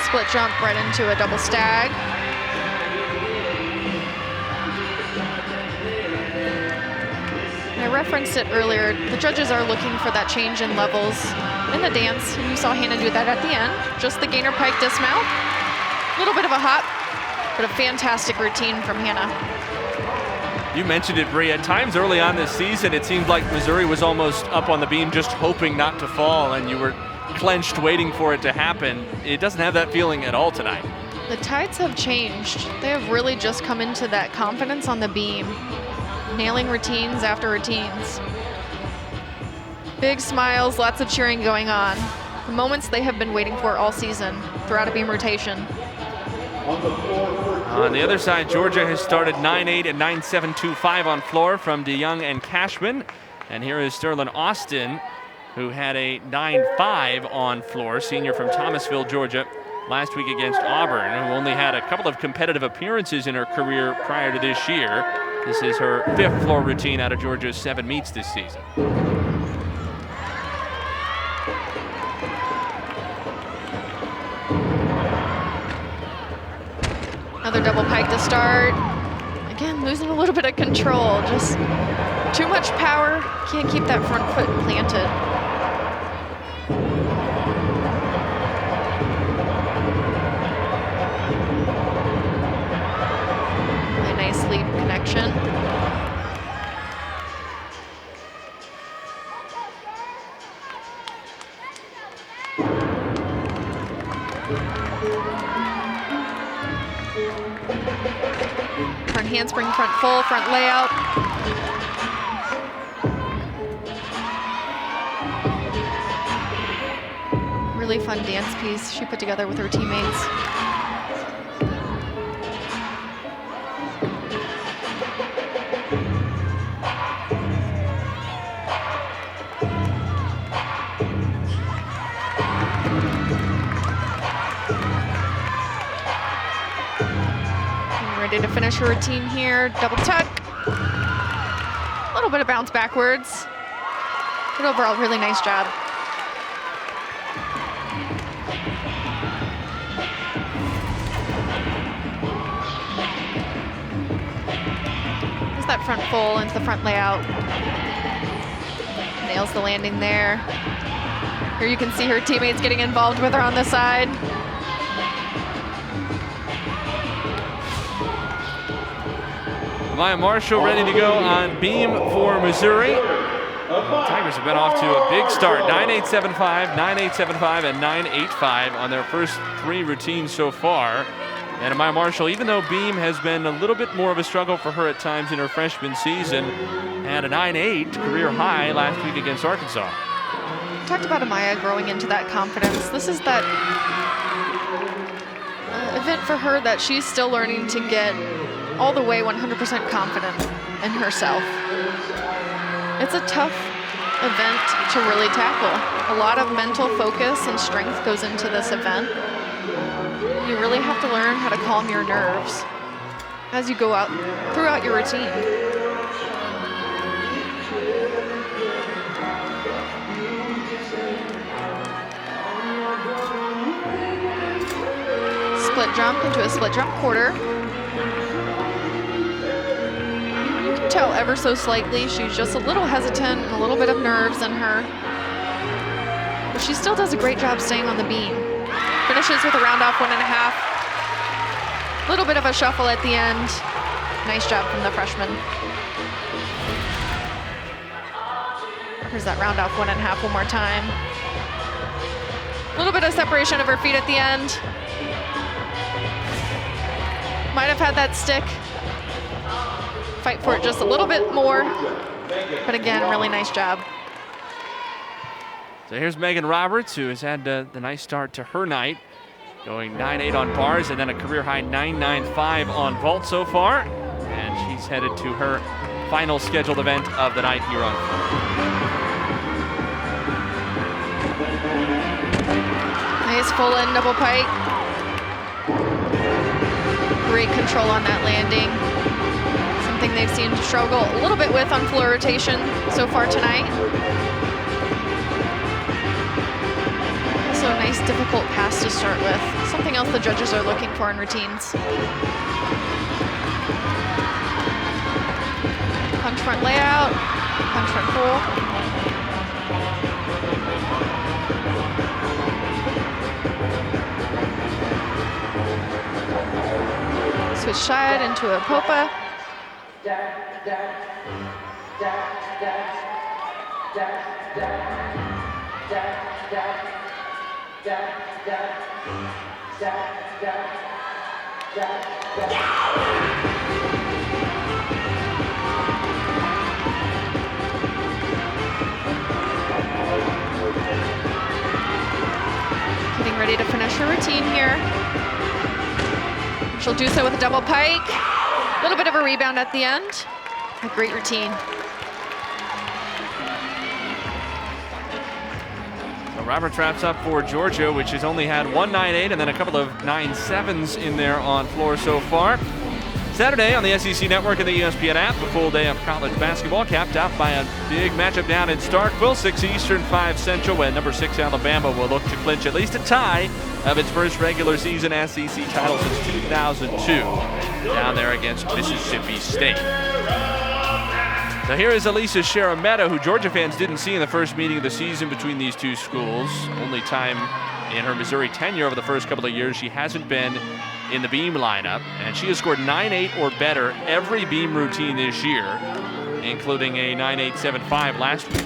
Split jump right into a double stag. I referenced it earlier. The judges are looking for that change in levels in the dance, and you saw Hannah do that at the end. Just the gainer pike dismount. A little bit of a hop, but a fantastic routine from Hannah. You mentioned it, Bree. At times early on this season, it seemed like Missouri was almost up on the beam just hoping not to fall, and you were clenched waiting for it to happen. It doesn't have that feeling at all tonight. The tides have changed. They have really just come into that confidence on the beam, nailing routines after routines. Big smiles, lots of cheering going on. The moments they have been waiting for all season throughout a beam rotation. On the floor for On the other side, Georgia has started 9-8 and 9-7-2-5 on floor from DeYoung and Cashman. And here is Sterling Austin, who had a 9-5 on floor, senior from Thomasville, Georgia, last week against Auburn, who only had a couple of competitive appearances in her career prior to this year. This is her 5th floor routine out of Georgia's 7 meets this season. Another double pike to start. Again, losing a little bit of control. Just too much power. Can't keep that front foot planted. A nice leap connection. Front handspring, front full, front layout. Really fun dance piece she put together with her teammates. Ready to finish her routine here. Double tuck. A little bit of bounce backwards. But overall, really nice job. There's that front full into the front layout. Nails the landing there. Here you can see her teammates getting involved with her on the side. Maya Marshall ready to go on beam for Missouri. Tigers have been off to a big start. 9-8-7-5, 9-8-7-5, and 9-8-5 on their first 3 routines so far. And Maya Marshall, even though beam has been a little bit more of a struggle for her at times in her freshman season, had a 9-8 career high last week against Arkansas. We talked about Amaya growing into that confidence. This is that event for her that she's still learning to get all the way 100% confident in herself. It's a tough event to really tackle. A lot of mental focus and strength goes into this event. You really have to learn how to calm your nerves as you go out throughout your routine. Split jump into a split jump quarter. Tell ever so slightly she's just a little hesitant and a little bit of nerves in her, but she still does a great job staying on the beam. Finishes with a round off 1.5. Little bit of a shuffle at the end. Nice job from the freshman. Here's that round off 1.5 one more time. A little bit of separation of her feet at the end. Might have had that stick. Fight for it just a little bit more, but again, really nice job. So here's Megan Roberts, who has had the nice start to her night, going 9-8 on bars and then a career high 9-9-5 on vault so far. And she's headed to her final scheduled event of the night here on floor. Nice full end double pike. Great control on that landing. Something they've seen to struggle a little bit with on floor rotation so far tonight. Also a nice difficult pass to start with. Something else the judges are looking for in routines. Punch front layout, punch front full. Switch side into a popa. Getting ready to finish her routine here. She'll do so with a double pike. A little bit of a rebound at the end. A great routine. So Roberts wraps up for Georgia, which has only had one 9-8 and then a couple of 9-7s in there on floor so far. Saturday on the SEC Network and the ESPN app, a full day of college basketball capped off by a big matchup down in Starkville, 6 Eastern, 5 Central, when number 6 Alabama will look to clinch at least a tie of its first regular season SEC title since 2002, down there against Mississippi State. So here is Elisa Sharametta, who Georgia fans didn't see in the first meeting of the season between these two schools. Only time in her Missouri tenure over the first couple of years she hasn't been in the beam lineup, and she has scored 9-8 or better every beam routine this year, including a 9-8-7-5 last week.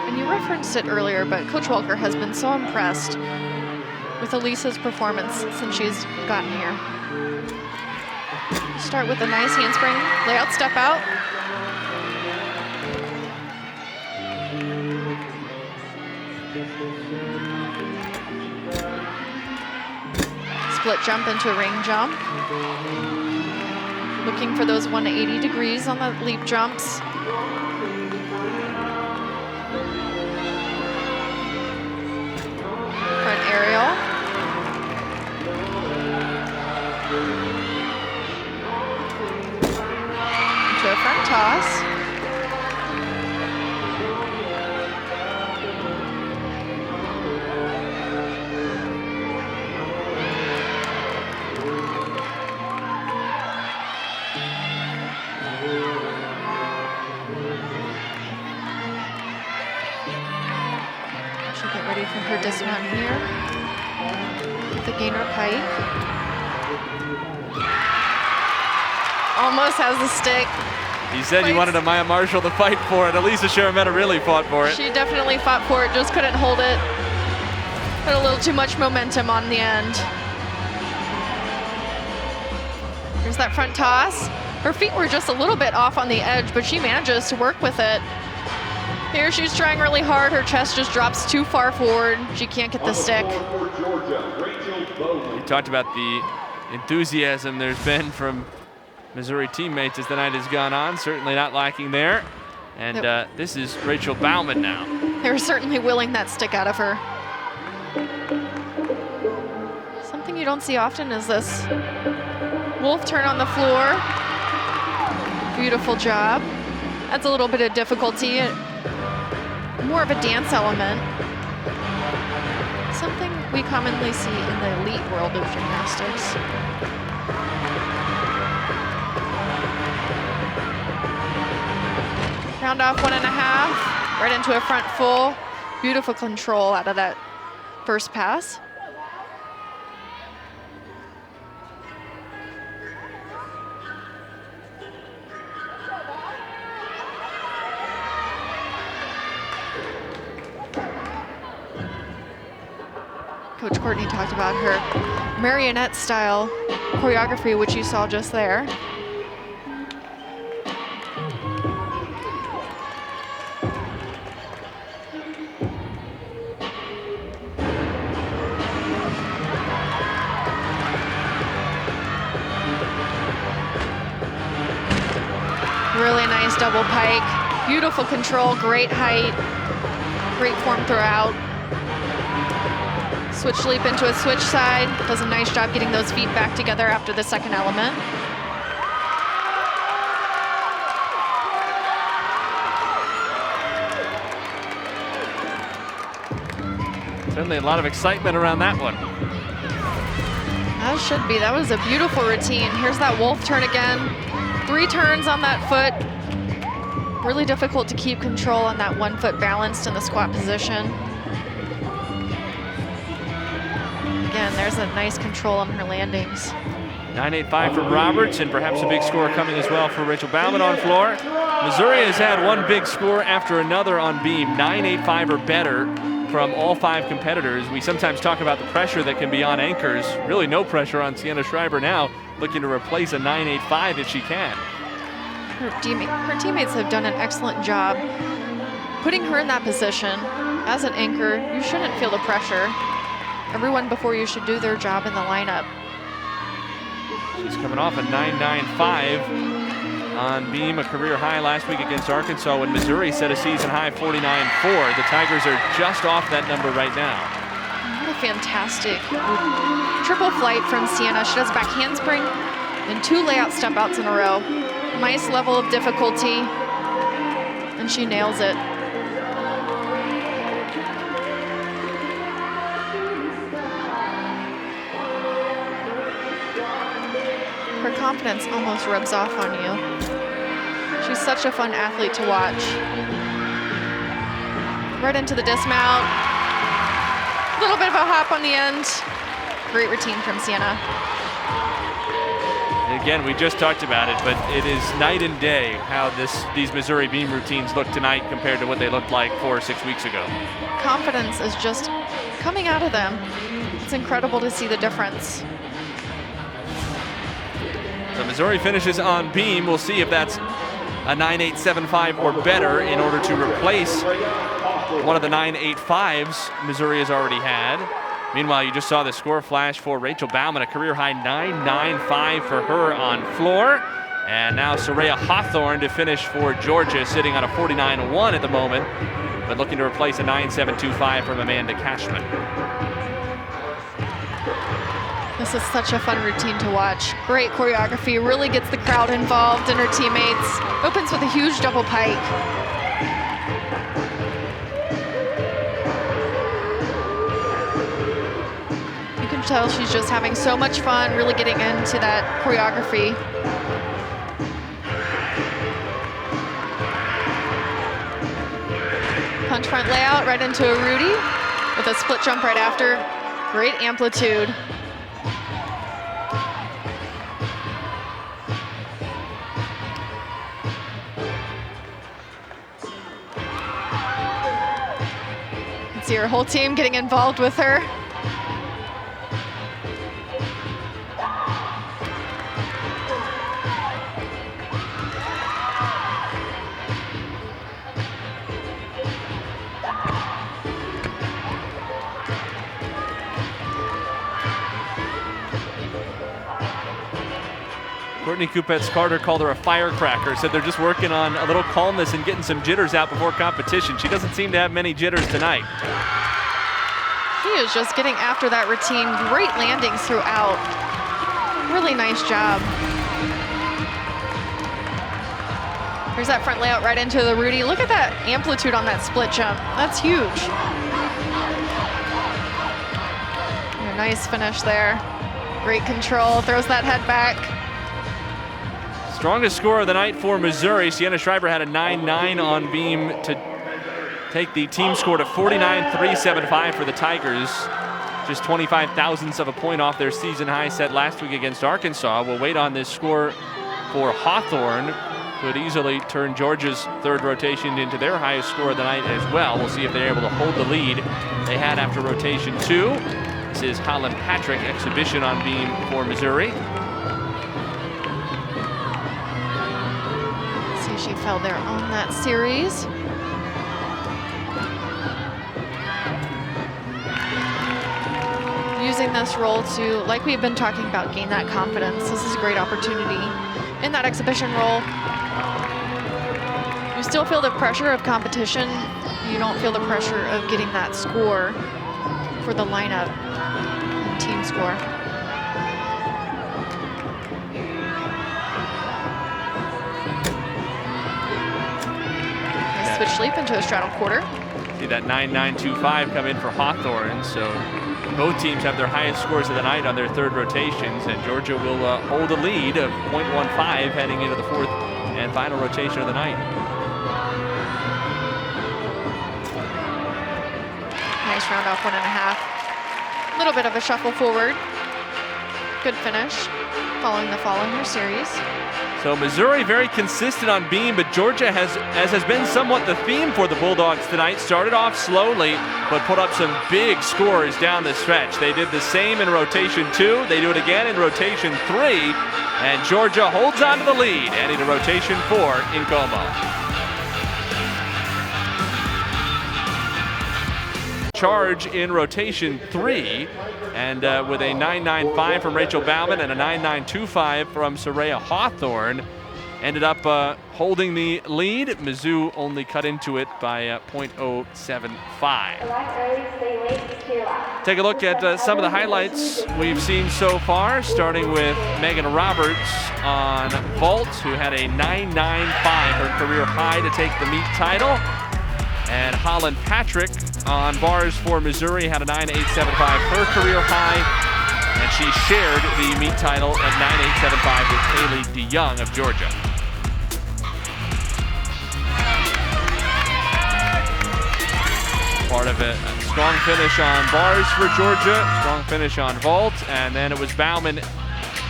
And you referenced it earlier, but Coach Welker has been so impressed with Elisa's performance since she's gotten here. Start with a nice handspring, layout, step out. Split jump into a ring jump. Looking for those 180 degrees on the leap jumps. Front aerial. Into a front toss. For her dismount here with the gainer pike. Almost has the stick. He said you wanted a Maya Marshall to fight for it. Elisa Sharametta really fought for it. She definitely fought for it, just couldn't hold it. Put a little too much momentum on the end. Here's that front toss. Her feet were just a little bit off on the edge, but she manages to work with it. Here she's trying really hard. Her chest just drops too far forward. She can't get the stick. You talked about the enthusiasm there's been from Missouri teammates as the night has gone on. Certainly not lacking there. And this is Rachel Bauman now. They're certainly willing that stick out of her. Something you don't see often is this wolf turn on the floor. Beautiful job. That's a little bit of difficulty. More of a dance element. Something we commonly see in the elite world of gymnastics. Round off 1.5, right into a front full. Beautiful control out of that first pass. Coach Courtney talked about her marionette style choreography, which you saw just there. Really nice double pike. Beautiful control, great height, great form throughout. Switch leap into a switch side. Does a nice job getting those feet back together after the second element. Certainly a lot of excitement around that one. That should be. That was a beautiful routine. Here's that wolf turn again. 3 turns on that foot. Really difficult to keep control on that 1 foot balanced in the squat position. Again, there's a nice control on her landings. 9-8-5 from Roberts, and perhaps a big score coming as well for Rachel Bauman on floor. Missouri has had one big score after another on beam, 9-8-5 or better from all 5 competitors. We sometimes talk about the pressure that can be on anchors. Really no pressure on Sienna Schreiber now, looking to replace a 9-8-5 if she can. Her teammates have done an excellent job putting her in that position. As an anchor, you shouldn't feel the pressure. Everyone before you should do their job in the lineup. She's coming off a 9.95 on beam, a career high last week against Arkansas when Missouri set a season high 49.4. The Tigers are just off that number right now. What a fantastic triple flight from Sienna. She does back handspring and 2 layout step outs in a row. Nice level of difficulty, and she nails it. Her confidence almost rubs off on you. She's such a fun athlete to watch. Right into the dismount. A little bit of a hop on the end. Great routine from Sienna. Again, we just talked about it, but it is night and day how these Missouri beam routines look tonight compared to what they looked like 4 or 6 weeks ago. Confidence is just coming out of them. It's incredible to see the difference. So Missouri finishes on beam. We'll see if that's a 9.875 or better in order to replace one of the 9.85s Missouri has already had. Meanwhile, you just saw the score flash for Rachel Bauman, a career high 9.95 for her on floor. And now Soraya Hawthorne to finish for Georgia, sitting on a 49.1 at the moment, but looking to replace a 9.725 from Amanda Cashman. This is such a fun routine to watch. Great choreography, really gets the crowd involved and her teammates. Opens with a huge double pike. You can tell she's just having so much fun, really getting into that choreography. Punch front layout right into a Rudy with a split jump right after. Great amplitude. See her whole team getting involved with her. Courtney Kupets-Carter called her a firecracker, said they're just working on a little calmness and getting some jitters out before competition. She doesn't seem to have many jitters tonight. She is just getting after that routine. Great landings throughout. Really nice job. Here's that front layout right into the Rudy. Look at that amplitude on that split jump. That's huge. A nice finish there. Great control, throws that head back. Strongest score of the night for Missouri. Sienna Schreiber had a 9.9 on beam to take the team score to 49.375 for the Tigers. Just 25 thousandths of a point off their season high set last week against Arkansas. We'll wait on this score for Hawthorne. Could easily turn Georgia's third rotation into their highest score of the night as well. We'll see if they're able to hold the lead they had after rotation 2. This is Holland Patrick, exhibition on beam for Missouri. She fell there on that series. Using this role to, like we've been talking about, gain that confidence. This is a great opportunity. In that exhibition role, you still feel the pressure of competition. You don't feel the pressure of getting that score for the lineup and team score. Switch leap into a straddle quarter. See that 9.925 come in for Hawthorne. So both teams have their highest scores of the night on their third rotations, and Georgia will hold a lead of 0.15 heading into the fourth and final rotation of the night. Nice round off 1.5. Little bit of a shuffle forward. Good finish following the fall in her series. So Missouri very consistent on beam, but Georgia as has been somewhat the theme for the Bulldogs tonight, started off slowly, but put up some big scores down the stretch. They did the same in rotation 2. They do it again in rotation 3, and Georgia holds on to the lead, heading to rotation 4 in Como. charge in rotation 3. And with a 9.95 from Rachel Bauman and a 9.925 from Soraya Hawthorne, ended up holding the lead. Mizzou only cut into it by 0.075. Take a look at some of the highlights we've seen so far, starting with Megan Roberts on vault, who had a 9.95, her career high, to take the meet title. And Holland Patrick on bars for Missouri had a 9.875, her career high. And she shared the meet title at 9.875 with Haley DeYoung of Georgia. Part of it, a strong finish on bars for Georgia, strong finish on vault, and then it was Bauman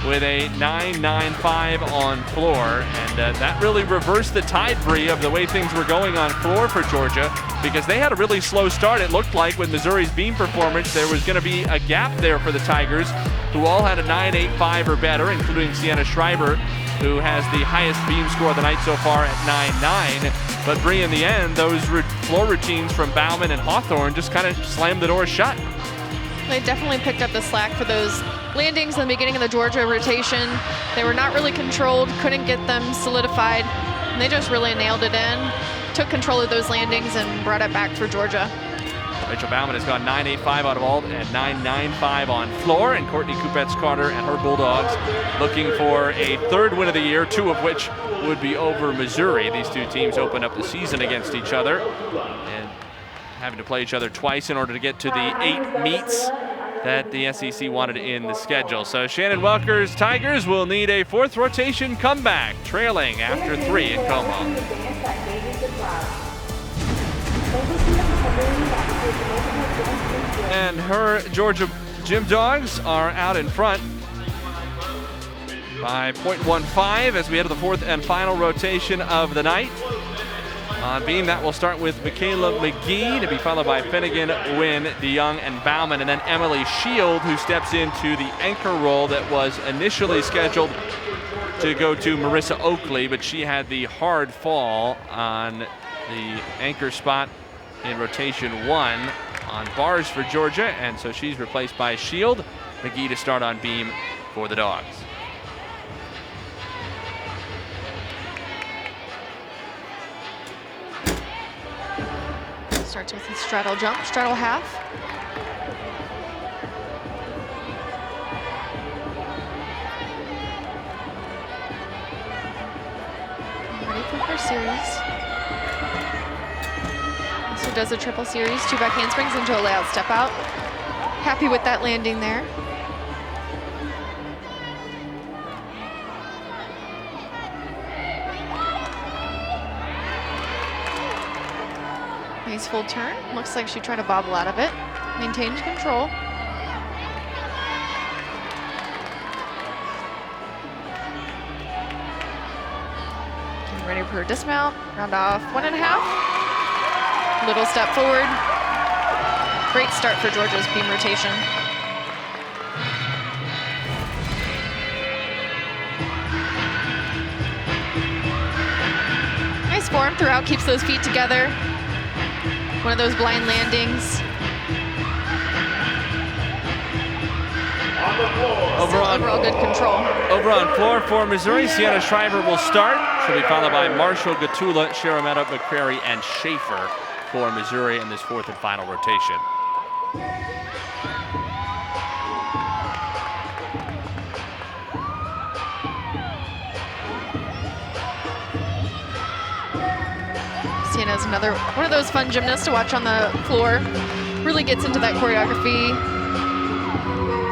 with a 9.95 on floor, and that really reversed the tide, Bree, of the way things were going on floor for Georgia, because they had a really slow start. It looked like with Missouri's beam performance there was going to be a gap there for the Tigers, who all had a 9.85 or better, including Sienna Schreiber, who has the highest beam score of the night so far at 9.9. But Bree, in the end, those floor routines from Bauman and Hawthorne just kind of slammed the door shut. They definitely picked up the slack for those landings in the beginning of the Georgia rotation. They were not really controlled, couldn't get them solidified, and they just really nailed it in, took control of those landings and brought it back for Georgia. Rachel Bauman has gone 9.85 on vault and 9.95 on floor, and Courtney Kupets-Carter and her Bulldogs looking for a third win of the year, 2 of which would be over Missouri. These two teams opened up the season against each other and having to play each other twice in order to get to the 8 meets that the SEC wanted in the schedule. So Shannon Welker's Tigers will need a 4th rotation comeback, trailing after 3 in Como. And her Georgia Gym Dogs are out in front by 0.15 as we head to the 4th and final rotation of the night. On beam, that will start with Michaela McGee to be followed by Finnegan, Wynn, DeYoung, and Bauman, and then Emily Shield, who steps into the anchor role that was initially scheduled to go to Marissa Oakley, but she had the hard fall on the anchor spot in rotation 1 on bars for Georgia, and so she's replaced by Shield. McGee to start on beam for the Dogs. Starts with a straddle jump, straddle half. Ready for her series. Also does a triple series, 2 back handsprings into a layout step out. Happy with that landing there. Nice full turn. Looks like she tried to bobble out of it. Maintained control. Getting ready for her dismount. Round off 1.5. Little step forward. Great start for Georgia's beam rotation. Nice form throughout, keeps those feet together. One of those blind landings. Overall good control. Over on floor for Missouri, Sienna Schreiber will start. She'll be followed by Marshall, Gatula, Sharametta, McCrary, and Schaefer for Missouri in this 4th and final rotation. Sienna's another one of those fun gymnasts to watch on the floor. Really gets into that choreography,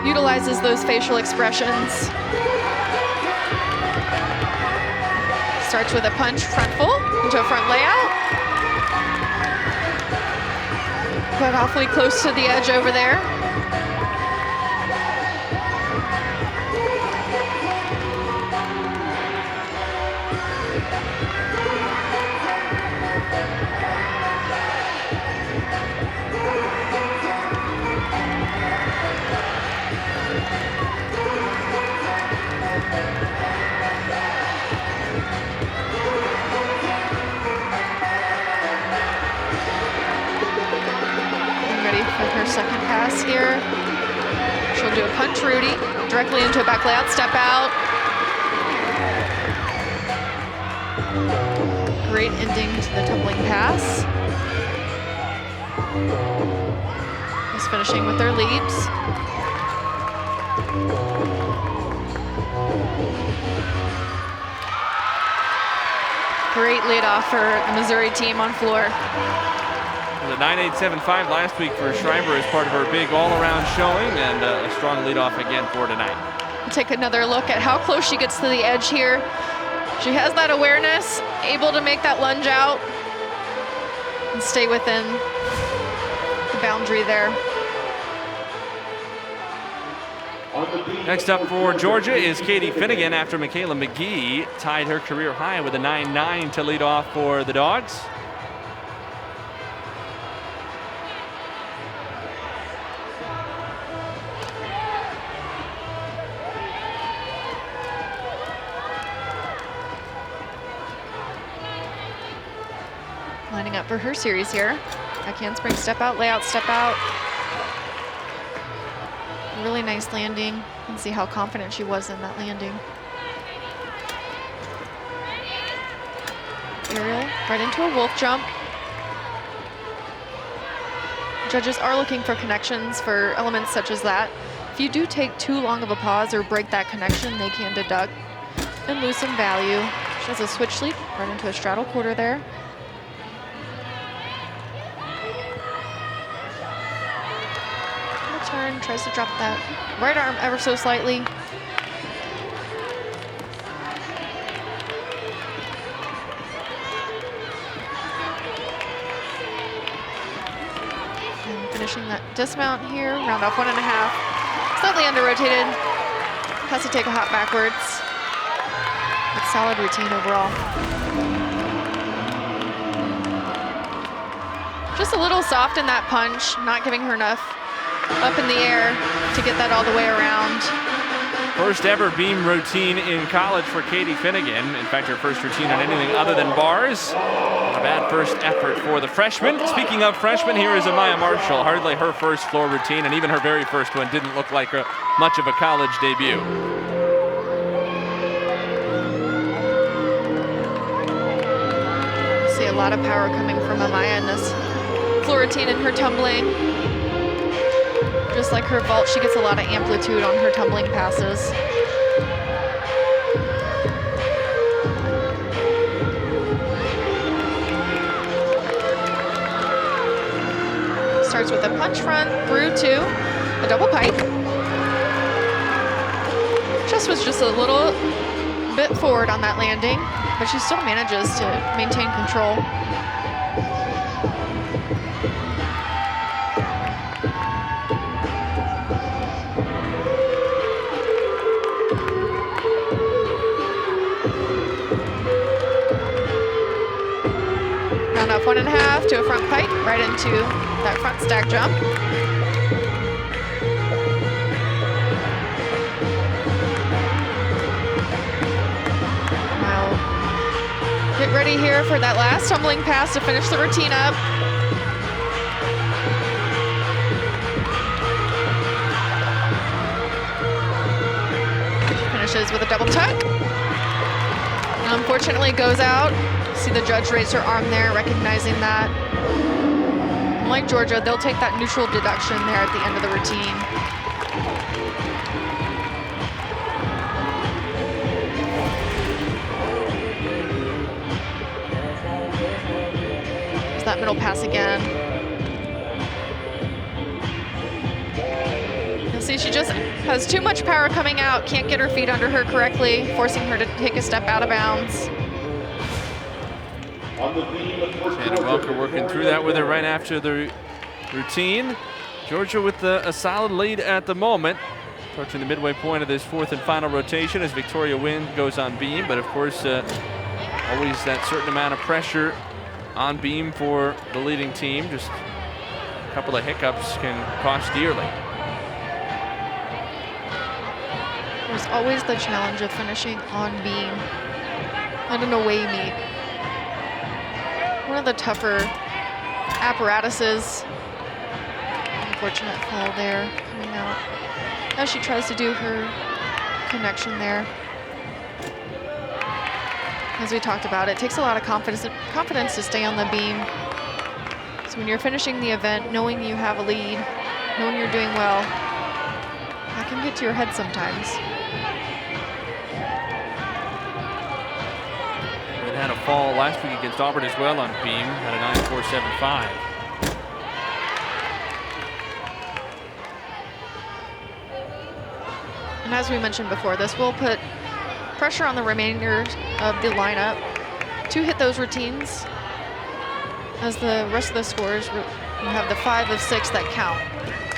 utilizes those facial expressions. Starts with a punch front full into a front layout. But awfully close to the edge over there. front Trudy, directly into a back layout, step out. Great ending to the tumbling pass. Just finishing with their leaps. Great lead off for the Missouri team on floor. The 9.875 last week for Schreiber as part of her big all-around showing, and a strong lead off again for tonight. We'll take another look at how close she gets to the edge here. She has that awareness, able to make that lunge out and stay within the boundary there. Next up for Georgia is Katie Finnegan after Michaela McGee tied her career high with a 9.9 to lead off for the Dogs. Lining up for her series here. Backhand spring, step out, layout, step out. Really nice landing. You can see how confident she was in that landing. Aerial, right into a wolf jump. Judges are looking for connections for elements such as that. If you do take too long of a pause or break that connection, they can deduct and lose some value. She has a switch leap right into a straddle quarter there. Turn, tries to drop that right arm ever so slightly. And finishing that dismount here, round off 1.5. Slightly under-rotated, has to take a hop backwards. But solid routine overall. Just a little soft in that punch, not giving her enough up in the air to get that all the way around. First ever beam routine in college for Katie Finnegan. In fact, her first routine on anything other than bars. A bad first effort for the freshman. Speaking of freshmen, here is Amaya Marshall. Hardly her first floor routine, and even her very first one didn't look like much of a college debut. See a lot of power coming from Amaya in this floor routine in her tumbling. Just like her vault, she gets a lot of amplitude on her tumbling passes. Starts with a punch front through to a double pike. Just was just a little bit forward on that landing, but she still manages to maintain control. Round off 1.5 to a front pike, right into that front stack jump. Now, get ready here for that last tumbling pass to finish the routine up. Finishes with a double tuck. And unfortunately goes out. See the judge raise her arm there, recognizing that. Like Georgia, they'll take that neutral deduction there at the end of the routine. There's that middle pass again. You'll see she just has too much power coming out, can't get her feet under her correctly, forcing her to take a step out of bounds. Shannon Welker working through that with her right after the routine. Georgia with a solid lead at the moment. Approaching the midway point of this fourth and final rotation as Victoria Wynn goes on beam. But of course, always that certain amount of pressure on beam for the leading team. Just a couple of hiccups can cost dearly. There's always the challenge of finishing on beam at an away meet. One of the tougher apparatuses. Unfortunate fall there, coming out as she tries to do her connection there. As we talked about, it takes a lot of confidence to stay on the beam. So when you're finishing the event, knowing you have a lead, knowing you're doing well, that can get to your head sometimes. It had a fall last week against Auburn as well on beam, had a 9.475. And as we mentioned before, this will put pressure on the remainder of the lineup to hit those routines. As the rest of the scores, you have the 5 of 6 that count.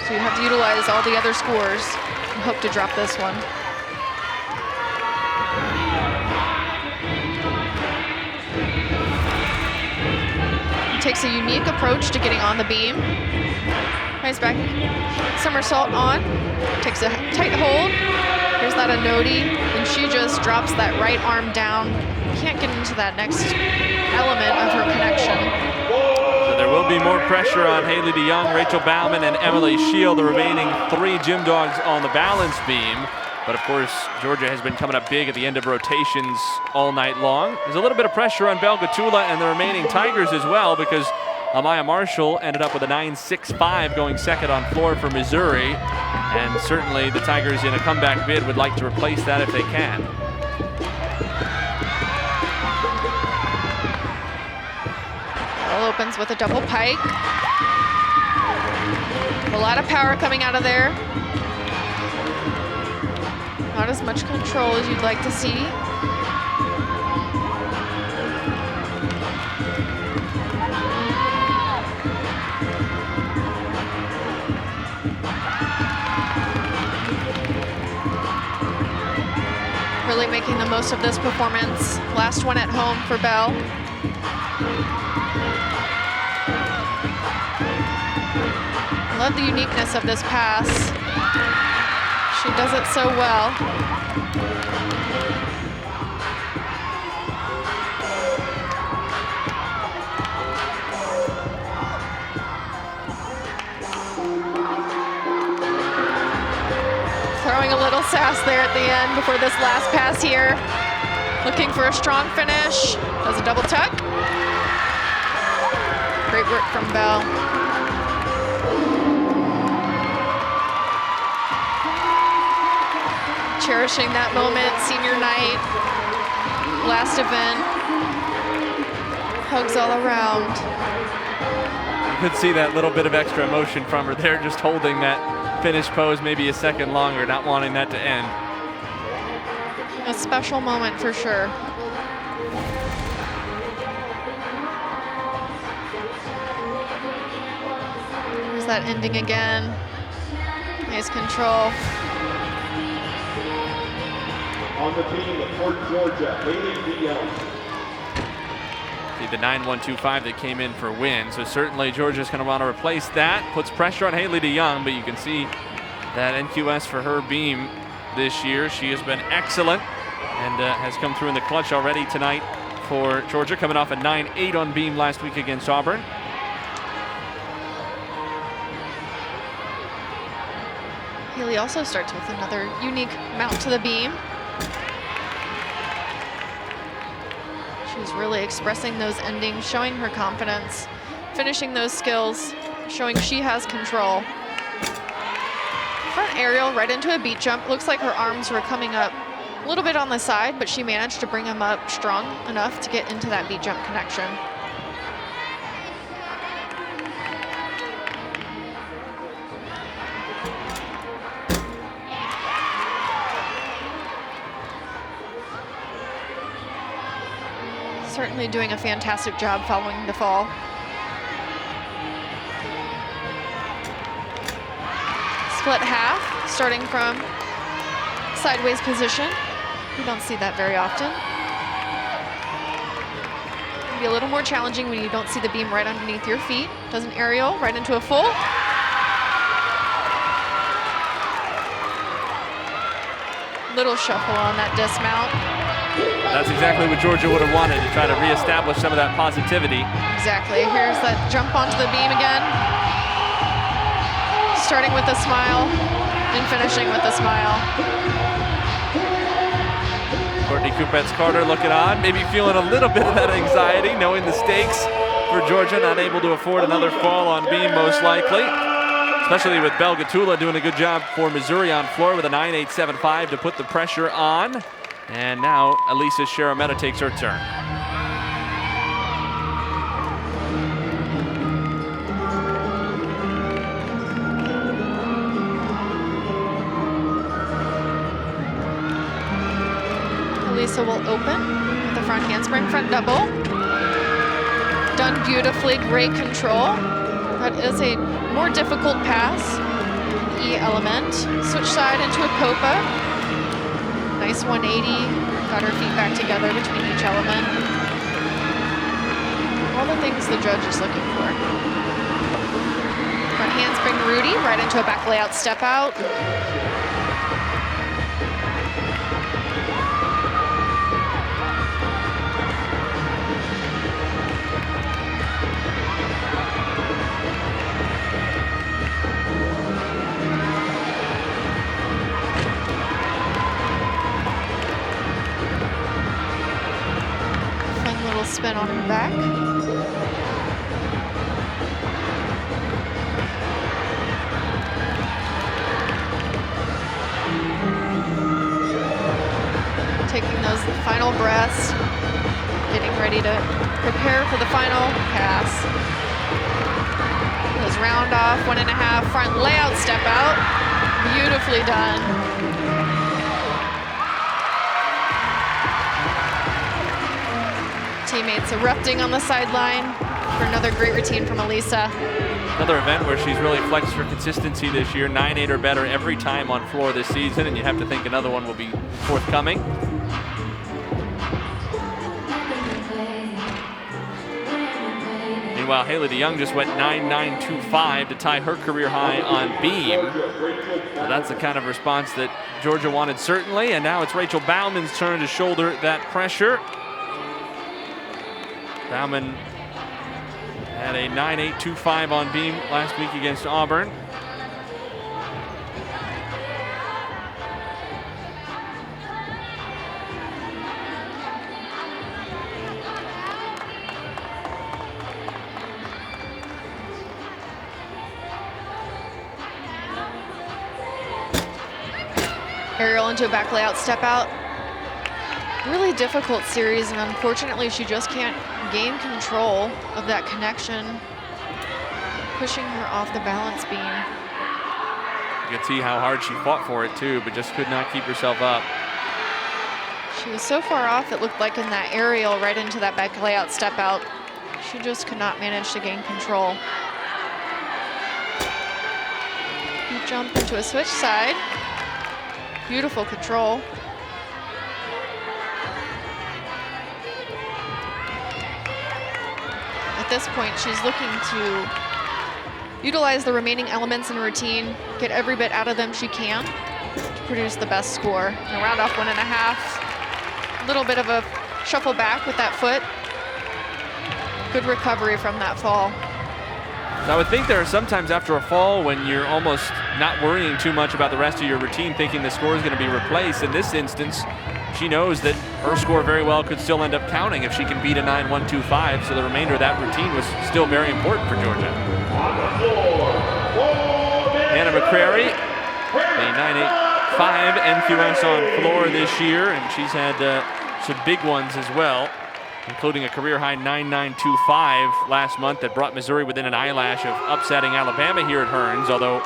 So you have to utilize all the other scores and hope to drop this one. He takes a unique approach to getting on the beam. Nice back somersault on, takes a tight hold. Here's that Anodi, and she just drops that right arm down. Can't get into that next element of her connection. So there will be more pressure on Haley DeYoung, Rachel Bauman, and Emily Shield, the remaining 3 gym dogs on the balance beam. But of course, Georgia has been coming up big at the end of rotations all night long. There's a little bit of pressure on Belle Gatula and the remaining Tigers as well, because Amaya Marshall ended up with a 9.65 going second on floor for Missouri. And certainly the Tigers in a comeback bid would like to replace that if they can. Bell opens with a double pike. A lot of power coming out of there. Not as much control as you'd like to see. Really making the most of this performance. Last one at home for Belle. Love the uniqueness of this pass. She does it so well. Throwing a little sass there at the end before this last pass here. Looking for a strong finish. Does a double tuck. Great work from Belle. Cherishing that moment, senior night, last event. Hugs all around. You could see that little bit of extra emotion from her there, just holding that finish pose maybe a second longer, not wanting that to end. A special moment for sure. There's that ending again. Nice control. On the team of Fort Georgia, Haley DeYoung. See the 9.125 that came in for win, so certainly Georgia's going to want to replace that. Puts pressure on Haley DeYoung, but you can see that NQS for her beam this year. She has been excellent and has come through in the clutch already tonight for Georgia, coming off a 9.8 on beam last week against Auburn. Haley also starts with another unique mount to the beam. She's really expressing those endings, showing her confidence, finishing those skills, showing she has control. Front aerial right into a beat jump. Looks like her arms were coming up a little bit on the side, but she managed to bring them up strong enough to get into that beat jump connection. Certainly doing a fantastic job following the fall. Split half, starting from sideways position. You don't see that very often. Can be a little more challenging when you don't see the beam right underneath your feet. Does an aerial right into a full. Little shuffle on that dismount. That's exactly what Georgia would have wanted, to try to reestablish some of that positivity. Exactly. Here's that jump onto the beam again. Starting with a smile. And finishing with a smile. Courtney Kupets-Carter looking on, maybe feeling a little bit of that anxiety, knowing the stakes for Georgia, not able to afford another fall on beam most likely. Especially with Belgatula doing a good job for Missouri on floor with a 9.875 to put the pressure on. And now Elisa Sharameta takes her turn. Elisa will open with the front handspring, front double. Done beautifully, great control. That is a more difficult pass. E element. Switch side into a Popa. Nice 180. Got her feet back together between each element. All the things the judge is looking for. Front handspring Rudy, right into a back layout step out. Spin on her back. Taking those final breaths, getting ready to prepare for the final pass. Those round off, 1.5, front layout step out. Beautifully done. Teammates erupting on the sideline for another great routine from Elisa. Another event where she's really flexed her consistency this year, 9.8 or better every time on floor this season, and you have to think another one will be forthcoming. Meanwhile, Haley DeYoung just went 9.925 to tie her career high on beam. Now that's the kind of response that Georgia wanted certainly, and now it's Rachel Bauman's turn to shoulder that pressure. Bauman had a 9.825 on beam last week against Auburn. Aerial into a back layout step out. Really difficult series, and unfortunately she just can't gain control of that connection, pushing her off the balance beam. You can see how hard she fought for it too, but just could not keep herself up. She was so far off, it looked like in that aerial right into that back layout step out. She just could not manage to gain control. You jump into a switch side. Beautiful control. At this point, she's looking to utilize the remaining elements in her routine, get every bit out of them she can to produce the best score. And round off 1.5. A little bit of a shuffle back with that foot. Good recovery from that fall. So I would think there are sometimes after a fall when you're almost not worrying too much about the rest of your routine, thinking the score is going to be replaced. In this instance, she knows that her score very well could still end up counting if she can beat a 9.125, so the remainder of that routine was still very important for Georgia. Hannah McCrary, a 9.85 NQS on floor this year, and she's had some big ones as well, including a career-high 9.925 last month that brought Missouri within an eyelash of upsetting Alabama here at Hearns, although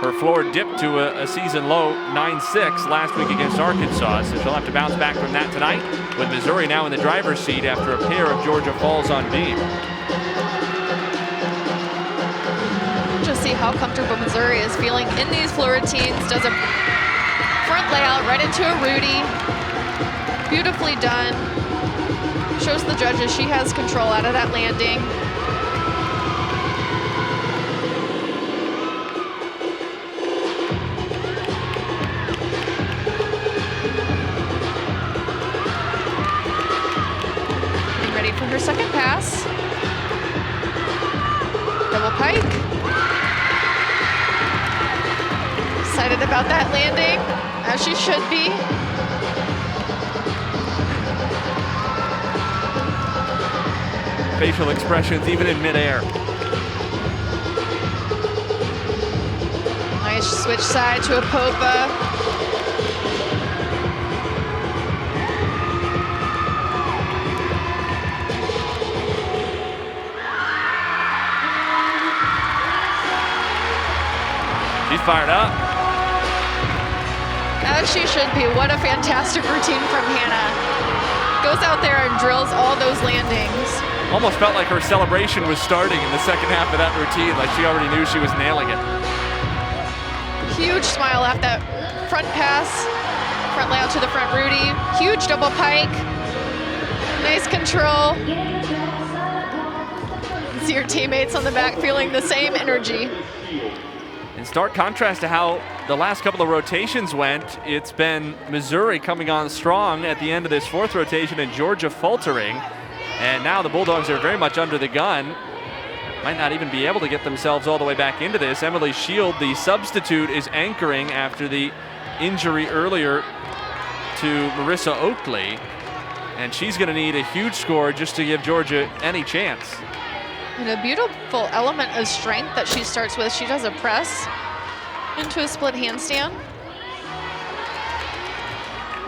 her floor dipped to a season-low 9.6 last week against Arkansas, so she'll have to bounce back from that tonight, with Missouri now in the driver's seat after a pair of Georgia falls on beam. Just see how comfortable Missouri is feeling in these floor routines. Does a front layout right into a Rudy. Beautifully done. Shows the judges she has control out of that landing. Getting ready for her second pass. Double pike. Excited about As she should be. Facial expressions even in midair. Nice switch side to a Popa. She's fired up. As she should be. What a fantastic routine from Hannah. Goes out there and drills all those landings. Almost felt like her celebration was starting in the second half of that routine, like she already knew she was nailing it. Huge smile after that front pass. Front layout to the front Rudy. Huge double pike. Nice control. See your teammates on the back feeling the same energy. In stark contrast to how the last couple of rotations went, it's been Missouri coming on strong at the end of this fourth rotation and Georgia faltering. And now the Bulldogs are very much under the gun. Might not even be able to get themselves all the way back into this. Emily Shield, the substitute, is anchoring after the injury earlier to Marissa Oakley. And she's going to need a huge score just to give Georgia any chance. And a beautiful element of strength that she starts with. She does a press into a split handstand.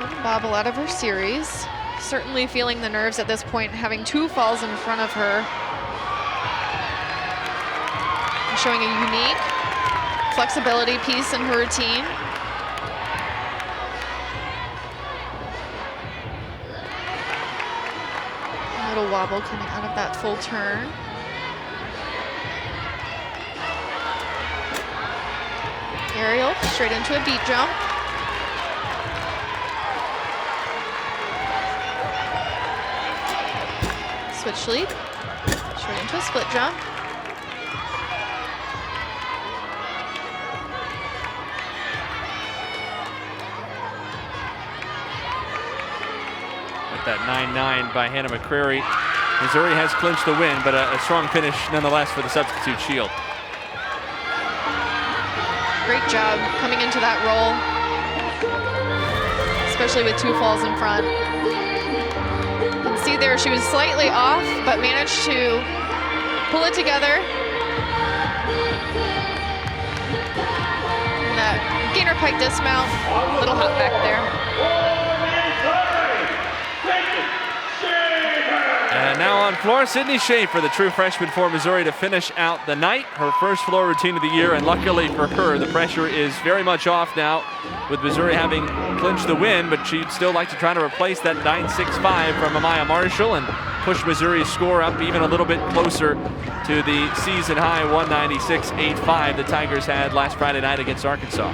Wouldn't bobble out of her series. Certainly feeling the nerves at this point, having two falls in front of her. Showing a unique flexibility piece in her routine. A little wobble coming out of that full turn. Aerial straight into a beat jump. Switch leap, straight into a split jump. With that 9-9 by Hannah McCrary, Missouri has clinched the win, but a strong finish nonetheless for the substitute Shield. Great job coming into that roll, especially with two falls in front. You can see there she was slightly off, but managed to pull it together. And that gainer pike dismount, little hop back there. And now on floor, Sydney Schaefer, the true freshman for Missouri, to finish out the night. Her first floor routine of the year, and luckily for her, the pressure is very much off now with Missouri having clinched the win, but she'd still like to try to replace that 9.65 from Amaya Marshall and push Missouri's score up even a little bit closer to the season high 196.85 the Tigers had last Friday night against Arkansas.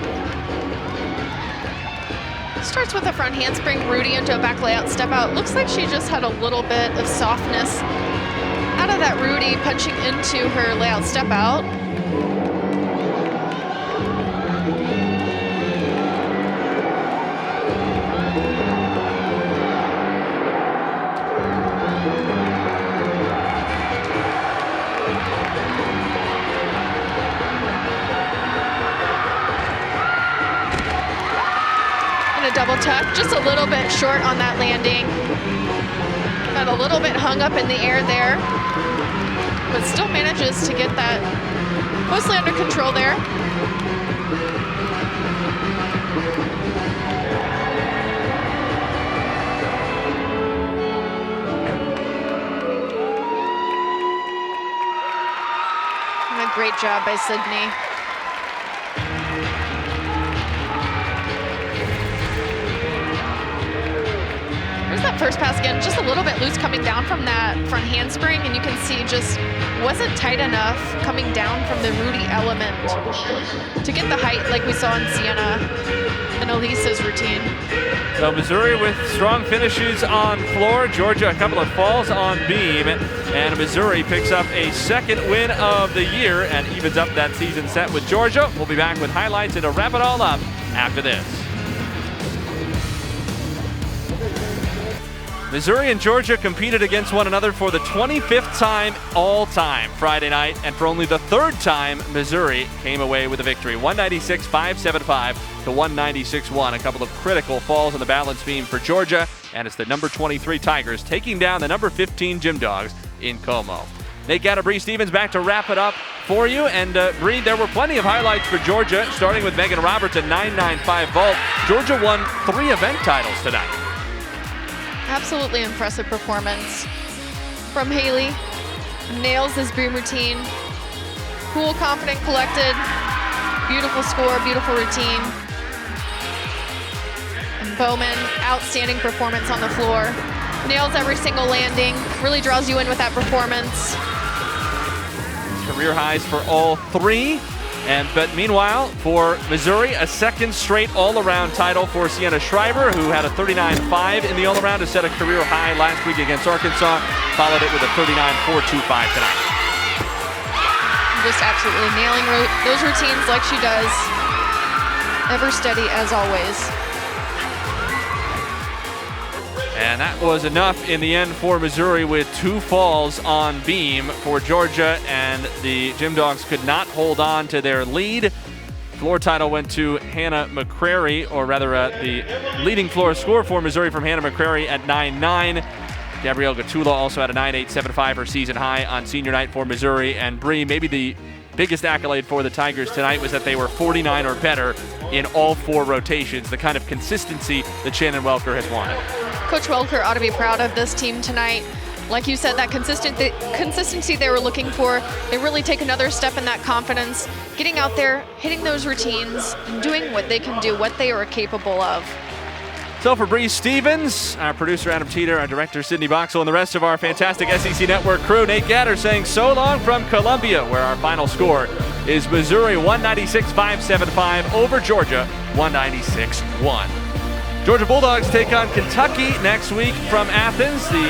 Starts with a front handspring, Rudy into a back layout step out. Looks like she just had a little bit of softness out of that Rudy punching into her layout step out. Double tuck, just a little bit short on that landing. Got a little bit hung up in the air there, but still manages to get that mostly under control there. And a great job by Sydney. That first pass again, just a little bit loose coming down from that front handspring, and you can see just wasn't tight enough coming down from the Rudy element to get the height like we saw in Sienna and Elisa's routine. So Missouri with strong finishes on floor, Georgia a couple of falls on beam, and Missouri picks up a second win of the year and evens up that season set with Georgia. We'll be back with highlights and to wrap it all up after this. Missouri and Georgia competed against one another for the 25th time all time Friday night, and for only the third time, Missouri came away with a victory. 196-575 to 196-1. A couple of critical falls on the balance beam for Georgia, and it's the number 23 Tigers taking down the number 15 Gym Dogs in Como. Nate Gatter, Bree Stevens back to wrap it up for you. And Bree, there were plenty of highlights for Georgia, starting with Megan Roberts, a 9.95 vault. Georgia won 3 event titles tonight. Absolutely impressive performance from Haley. Nails this beam routine. Cool, confident, collected. Beautiful score, beautiful routine. And Bowman, outstanding performance on the floor. Nails every single landing. Really draws you in with that performance. Career highs for all 3. But meanwhile, for Missouri, a second straight all-around title for Sienna Schreiber, who had a 39.5 in the all-around to set a career high last week against Arkansas. Followed it with a 39.425 tonight. Just absolutely nailing those routines like she does. Ever steady as always. And that was enough in the end for Missouri, with 2 falls on beam for Georgia, and the Gym Dogs could not hold on to their lead. Floor title went to Hannah McCrary, or rather the leading floor score for Missouri from Hannah McCrary at 9.9. Gabrielle Gatula also had a 9.875, her season high on senior night for Missouri. And Bree, maybe the biggest accolade for the Tigers tonight was that they were 49 or better in all 4 rotations, the kind of consistency that Shannon Welker has wanted. Coach Welker ought to be proud of this team tonight. Like you said, that consistency they were looking for. They really take another step in that confidence, getting out there, hitting those routines, and doing what they can do, what they are capable of. So for Bree Stevens, our producer Adam Teeter, our director Sydney Boxell, and the rest of our fantastic SEC Network crew, Nate Gatter saying so long from Columbia, where our final score is Missouri 196-575 over Georgia 196-1. Georgia Bulldogs take on Kentucky next week from Athens, the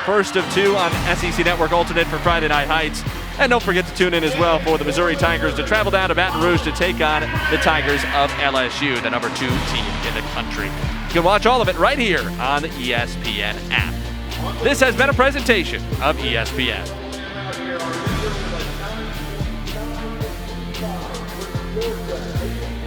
first of 2 on SEC Network Alternate for Friday Night Heights. And don't forget to tune in as well for the Missouri Tigers to travel down to Baton Rouge to take on the Tigers of LSU, the number 2 team in the country. You can watch all of it right here on the ESPN app. This has been a presentation of ESPN.